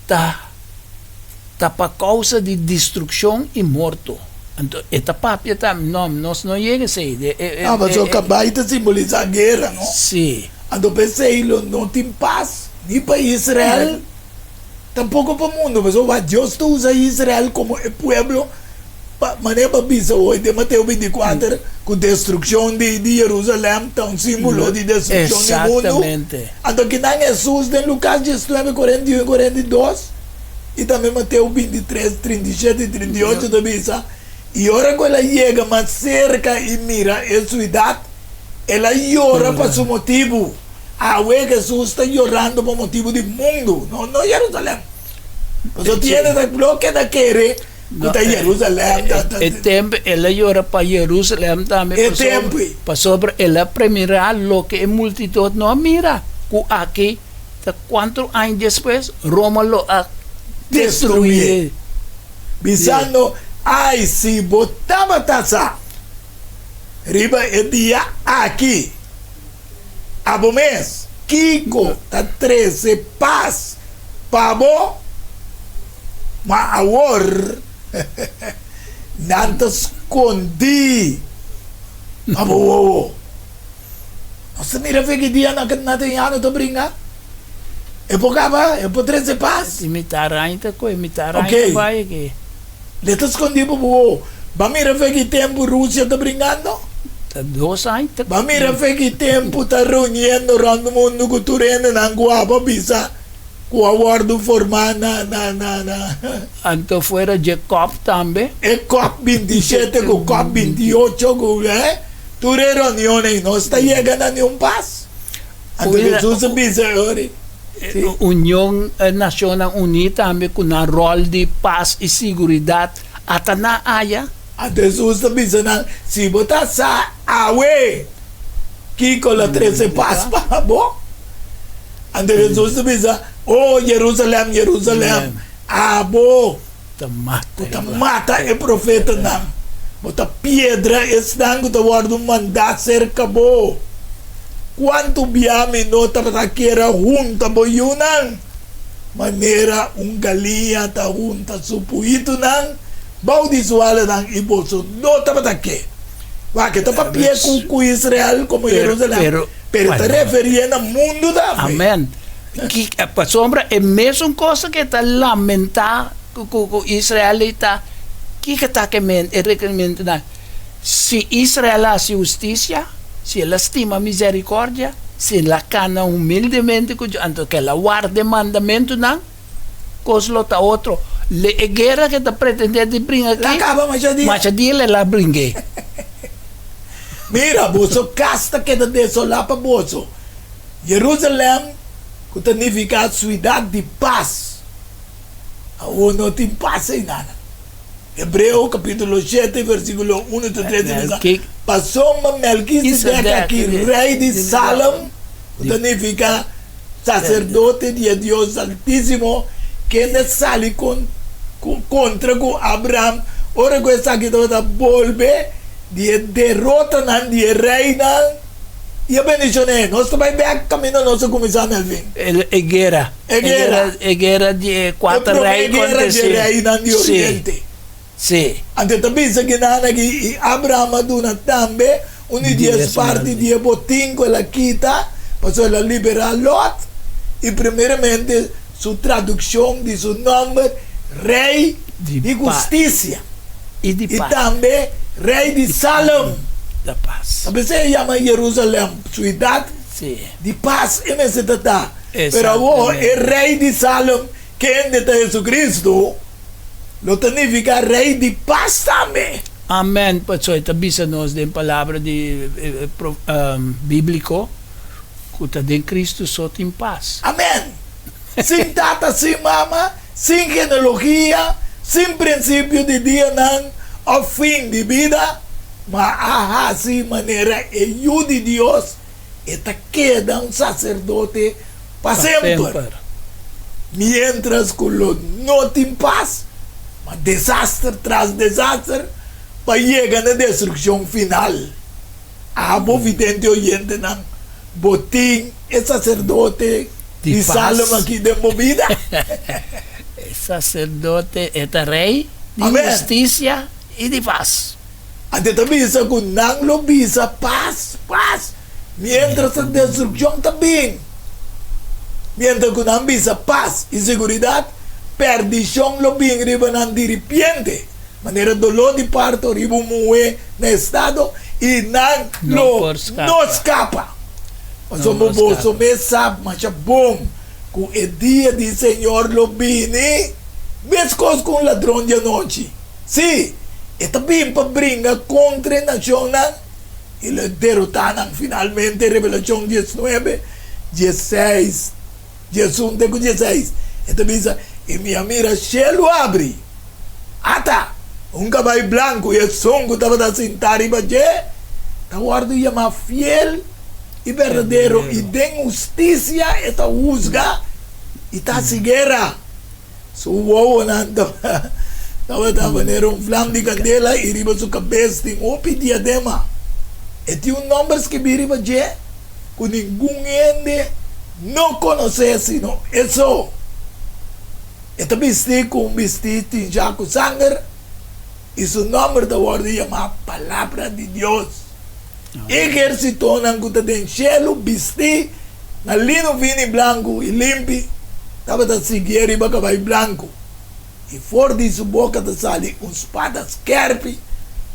tá para causa de destruição e morto. Então esta papia tá nós não chega a ser. Ah, mas o cabaita simboliza a guerra, ¿no? Sim. Ando pensei, não tem paz, ni para Israel, tampoco para o mundo. Mas Deus usa Israel como o pueblo, maneira para bisa hoje, de Mateus 24, com destruição de Jerusalém, tá um símbolo de destruição do mundo. Exatamente. Ando que não Jesus, em Lucas 19, 41 e 42, e também Mateus 23, 37 e 38, da bisa. E ora que ela chega mais cerca e mira a sua idade, ela llora por su motivo. A Jesus está llorando por motivo do mundo, não Jerusalém. Você tiene el bloque de querer que está Jerusalém. E tempo ela ora para Jerusalém também. É tempo. Para sobre ela premirar lo que a multitud não mira. Que aqui, quantos anos depois, Roma lo a destruir. Pensando, ai, se botava taça, riba é dia aqui. Abo mês, Kiko, tá 13 paz, pabo, ma awor, nanta escondi. Abo, nossa, mira, vê que dia natin ano to brinca. Época ba, é por 13 paz. Imitar ainda com imitar Ok. ainda vai aqui. Let us escondi, bo. Ba mira, vê que tempo Rússia tá brincando. Tá 2 anos. Ba mira, vê que tempo tá reunindo rando mundo cultureno ng guapa bisa. Kua wardo formar na. Então fora Jacob também. E COP 27 com COP 28 com tu reuniões não está chegando a nenhum paz. Então Jesus bisa ori. União Nacional Unida também com o rol de paz e segurança até na área. Então Jesus bisa na se botar sa awe. Kiko la 13 paz para bo. Então Jesus bisa oh Jerusalém, Jerusalém. Abo. Mata. Mata o profeta não. Bota pedra estão que guarda mandar cerca bo. Quanto biame nota para que era junta boyunan. Maneira galinha ta junta supuito nan. Baudisuala nan iboso nota para que. Va que tá para pie com Israel como Jerusalém. Pero te referia no mundo da fe. Amém. Que a sombra é a mesma coisa que está lamentar com Israel está que está que é requerimento da se Israel faz justiça, se ela estima misericórdia, se ela cana humildemente então que ela guarda mandamento não coisa outra outro le guerra que está pretendendo brincar aqui La acaba machadilla. machadilla ela brinque Mira, boso, casta queda desolada para boso. Jerusalém, que significa ciudad de paz. Aún no tem paz en nada. Hebreo capítulo 7, versículo 1 a 3 dice, pasó Melquisedec aquí, rey de Salem, que significa sacerdote de Dios Altísimo, que sale contra Abraham. Ahora que está aquí toda vuelve de derrota de reina y a bendición. No se va a ver camino, no se comienza a fin. Guerra de cuatro reyes contra de reina de Oriente. Sí. Antes también se queda aquí Abraham aduna también un 10 parte de botín que la quita, pasó a liberar Lot y primeramente su traducción de su nombre Rey de Justicia. Y también Rey de Salem. La paz. A veces se llama Jerusalén, ciudad de paz en ese tata. Pero ahora el Rey de Salem, que es de Jesucristo, lo significa Rey de paz también. Amén. Pues hoy tabisanos de palabra de bíblico, que de Cristo sot en paz. Amén. Sin tata, sin mama, sin genealogía, sin principio de día o fin de vida, mas así manera el hijo de Dios está queda un sacerdote para siempre. Mientras que lo no tiene paz, mas desastre tras desastre, para llegar a la destrucción final. Abo vidente oyente nan botín, el sacerdote de Salem aquí de movida. El sacerdote es rey de justicia y de paz. Antes también dice que no lo visa paz. Mientras la destrucción también. Mientras que no visa paz y seguridad, perdición lo bien ribanan de repente. Manera dolor de parto, ribo mueve en estado y no escapa. Somos vos, me sabe, mas bom, que el día del Señor lo viene, ves cosas con ladrón de anoche. Sí, esta bien para brincar contra la nación y lo derrotan finalmente. Revelación 19, 16, 16. Esta dice, y mi mira, cielo abre, ata, un caballo blanco y el son que estaba sentado y valle, está guardo llama fiel y verdadero y de justicia esta juzga y está guerra. Su huevo estaba manera un flam de candela y arriba su cabeza tiene un diadema. Este un nombre que vive allí que ningún ende no conoce sino eso. Este vestido con un vestido tinjado con sangre y su nombre de guardia llama palabra de Dios. Ejército nanguta den cielo vesti na lino vini blanco y limpi estaba da siguiere ba caballo blanco y for de su boca da sale un espada scarpi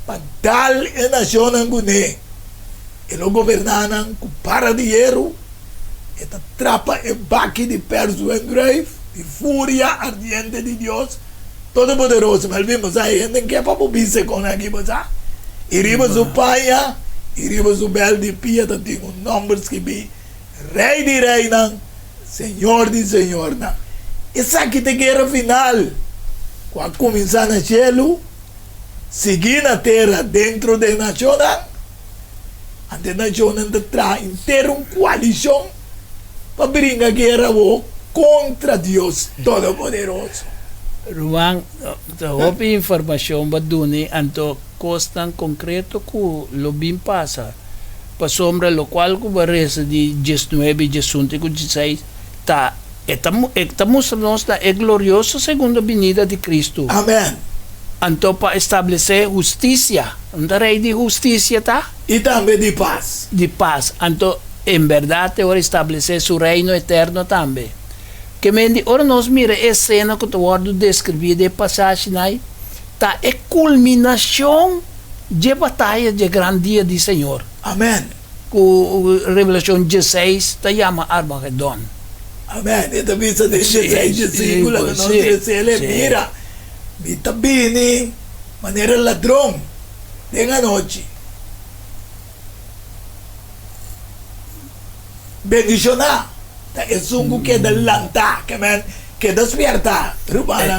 pa dal e nación angune e lo governanan con para de hierro esta trapa e baqui de perso en grave de furia ardiente de Dios todopoderoso. Mas vimos aí gente que é para bobise con aqui bosa e riba su paia e riba su bel de pia tem um nome que vi rei de reina, senhor de senhor. Essa aqui tem guerra final. Quando começar no cielo, seguir na terra dentro da nação, ante a nação entrar inteira uma coalição para brincar guerra contra Deus Todo-Poderoso. Ruang, houve informação baduni anto costan concreto que lo bim passa pa sombra lo qual que varese de 19 18 16 tá está mostrando é glorioso segundo a vinda de Cristo. Amém. Anto para estabelecer justiça, um rei de justiça tá e também de paz. De paz, anto em verdade ora estabelecer seu reino eterno também. Que mendi ora nós mira a cena que tu ordo descrever de passagem aí tá é culminação de batalha de grande dia do Senhor. Amém. Com Revelação 16 tá chama Armagedon. Amém. Esta vista de 16 versículo que nós recebemos mira vita bene maneira ladrão de a noite bendicionar. Es un que adelanta, que despierta.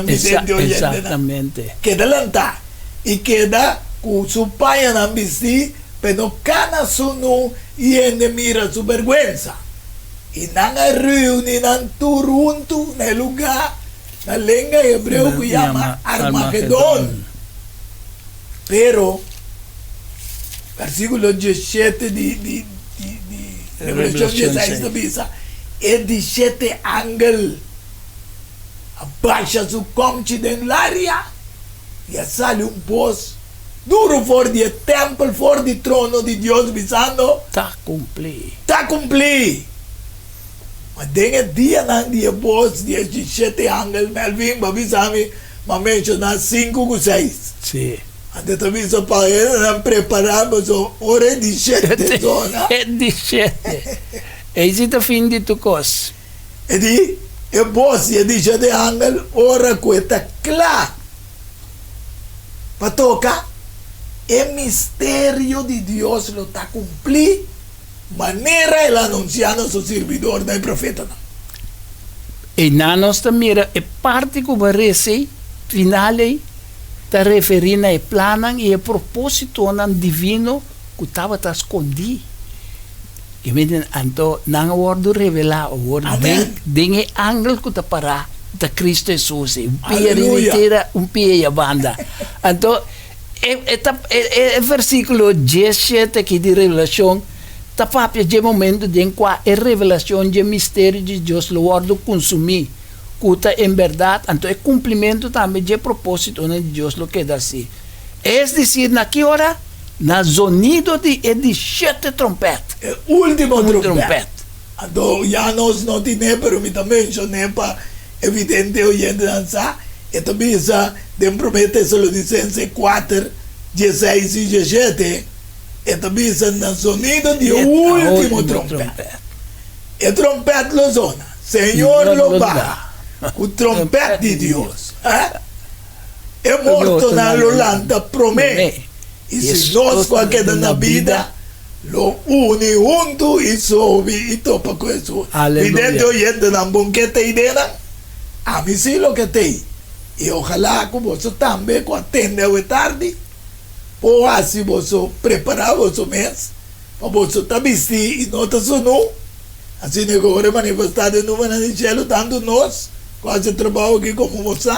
Exactamente. Que adelanta. Y queda con su paya en ambisi, pero cana su no y en mira su vergüenza. Y nanga reúne en turuntu, en el lugar, la lengua hebreo que llama Armagedón. Pero, versículo 17 de Revelación 16 dice, es 17 ángel abaixa su comche en la área y sale un voz duro for el templo, for el trono de Dios, diciendo, Está cumplido. está cumplido. Mas den el día de voz 17 ángel, Melvin, babisami, ma mencionar 5 o 6. Sí. Antes também só para ele preparamos ore 17 zona. É 17. É isso o fim de tu coisa. E di, e boss, e 17 ángel, ora questa claro. Para tocar, el misterio de Dios lo está cumplido, manera el anunciado su servidor del profeta. E nanos também é parte que parece finale está referindo a planan e a propósito divino que estava escondido. E me dizem, então, não word revelar, word den ángel que está para da Cristo Jesus, um pia banda. Então, é versículo 17 aqui de revelação, está papia de momento de qual é revelação de mistério de Deus, o word consumir. Cuta en verdad, entonces cumplimiento también de propósito de Dios lo que da así. Es decir, ¿na qué hora? Na sonido de 17 trompetas. El último trompeta. Entonces ya no tiene, pero me también mencioné para evidente oyente danzar. Esto pisa de promete Tesalonicenses 4, 16 y 17. Esto pisa na sonido de último trompeta. El trompeta lo zona. Señor lo va. O trompete de Deus. É morto na Lolanda, promete. E se nós qualquer na vida, lo une junto e sobe e topa com isso. E dentro de na banquete ideia, a mim sim lo que tem. E ojalá que você também, quando atende a tarde, ou assim você preparar o seu mês, para você estar vestido e não estar sonando. Assim, agora manifestado no mundo de cielo, tanto nós, quase trabalho aqui como você,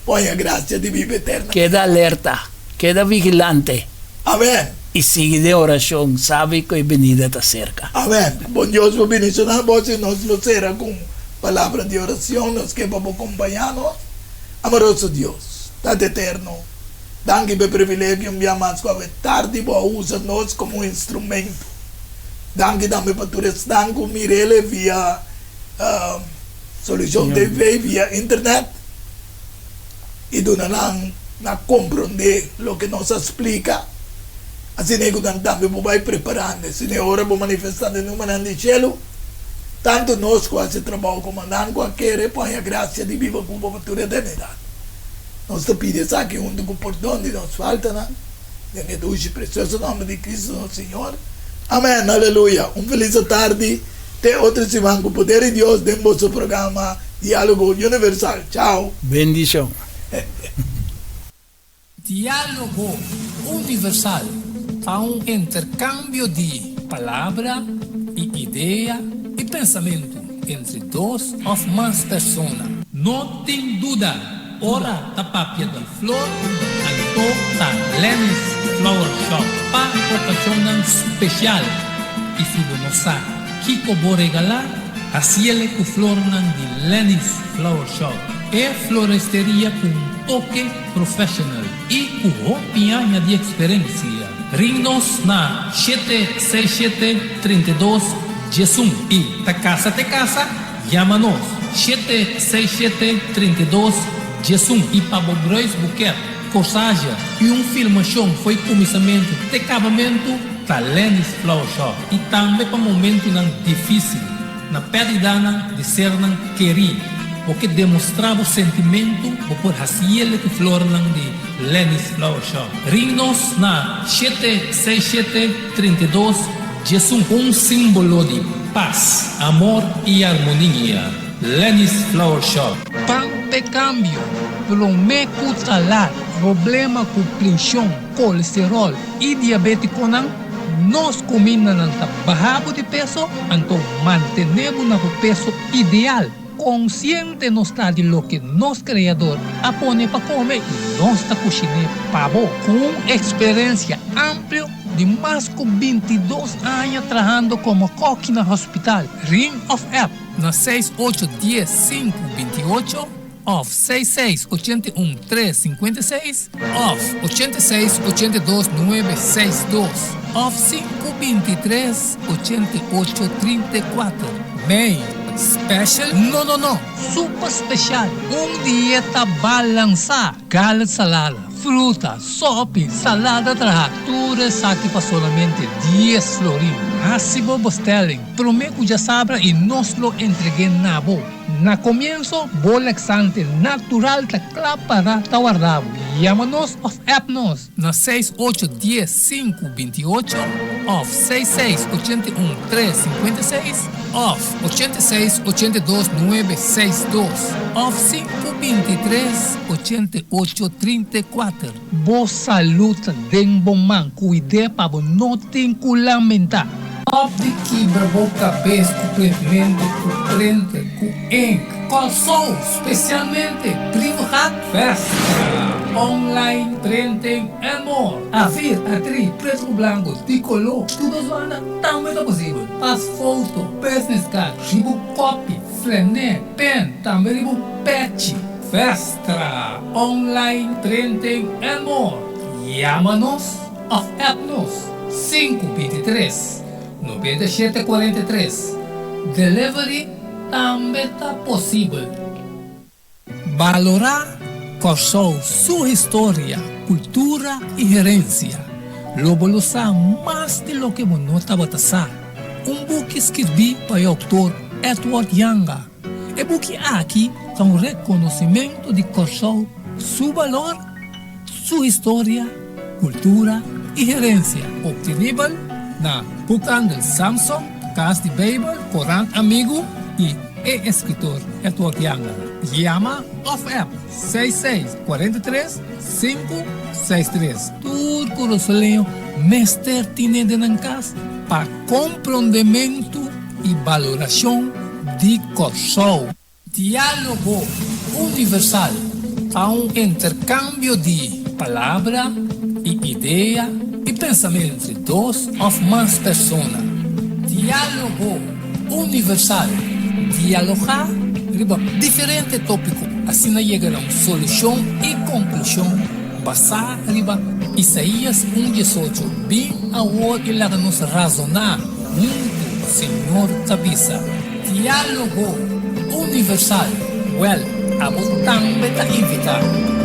põe a graça de vida eterna. Queda alerta, queda vigilante. Amém. E sigue de oração, sabe que a venida está cerca. Amém. Bom Deus, vou bendicionar você, nós lo será com palavra de oração, nós que vamos acompanhar-nos. Amoroso Deus, Tate eterno, danke pelo privilégio de mais com a tarde, para usar-nos como instrumento. Danke também para tu restar com Mirele via Solução TV, via internet. E dona na compreender o que nos explica. Assim é que também vai preparando. Se é hora para manifestar no mundo de cielo, tanto nós quase trabalhamos comandando qualquer, põe a graça de viva com a futura eternidade. Nós te pedimos aqui um do perdão de nos falta, né? Em o precioso nome de Cristo, nosso Senhor. Amém, aleluia. Feliz tarde. Até outra semana com o poder de Deus dentro do nosso programa Diálogo Universal. Tchau. Bendição. Diálogo Universal há intercâmbio de palavra e ideia e pensamento entre duas ou mais pessoas. Não tem dúvida, ora da papia da flor, a da Lenny's Flower Shop para ocasião especial. E se você não sabe que vou regalar, assim é que flor de Lenny's Flower Shop é floresteria com toque profissional e com opinião de experiência. Ring-nos na 767-32 Jesum e te casa, chama-nos 767-32 Jesum e para o Brois Buquet, corsagem e filmação foi começamento de acabamento da Lenny's Flower Shop e também para momento difícil na perda de ser querido, porque demonstrava o sentimento por haciele que flor de Lenny's Flower Shop. Ring-nos na 767-32 Jesum, símbolo de paz, amor y armonía. Lenny's Flower Shop. Pan de cambio, promeco talar, problema com pressão, colesterol e diabetes nós combinamos bajamos de peso, então mantenemos nosso peso ideal. Consciente não está de lo que nosso criador apone para comer e nossa cozinha pavo com experiência ampla de mais de 22 anos trabalhando como coque no hospital. Ring of App na 6810-528 of 6681-356 of 8682-962 of 523-8834. Bem, special? Não. Super special. Dieta balançada. Gallet salada, fruta, sopa, salada tratura, saque para solamente 10 florins. Assim vos telling. Prometo já sabe e nós lo entreguei na boa. Na comienzo, bolexante natural ta para ta guardado. Llámanos of appnos na 6810-528 of 6681-356 of 8682-962 of 523-8834. Boa saúde den bom man, cuide para não ter que lamentar. Op de quebra boca cabeça com preferente com frente com ink calçou especialmente Privhat Festa online printing and more A4 A3 preto branco de color tudo zona também é possível as foto business card ribu copy flaneer pen também ribu patch Festa online printing and more Llámanos of appnos 523-9743. Delivery também está possível. Valorar Corsou sua história, cultura e herência. Lobolosar mais de lo que monota batasar. Book escrevi para o autor Edward Yanga. E book aqui é reconhecimento de Corsou, seu valor, sua história, cultura e herência. Obtenível na Bookhandel Samsung, Casa de Bible, Corán Amigo e escritor Edward Yanga. Llama of app 6643-563. Turco Rosalinho, mestre tiene de Nancas para compreendimento e valoração de Corsou. Diálogo universal a intercâmbio de palavra e ideia e pensamento entre duas ou mais pessoas. Diálogo universal. Dialogar sobre diferentes tópicos. Assim chega a uma solução e conclusão basada em Isaías 1:18. Bem a hora que nos razonar muito, Senhor cabeça. Diálogo universal. A você também está invitado.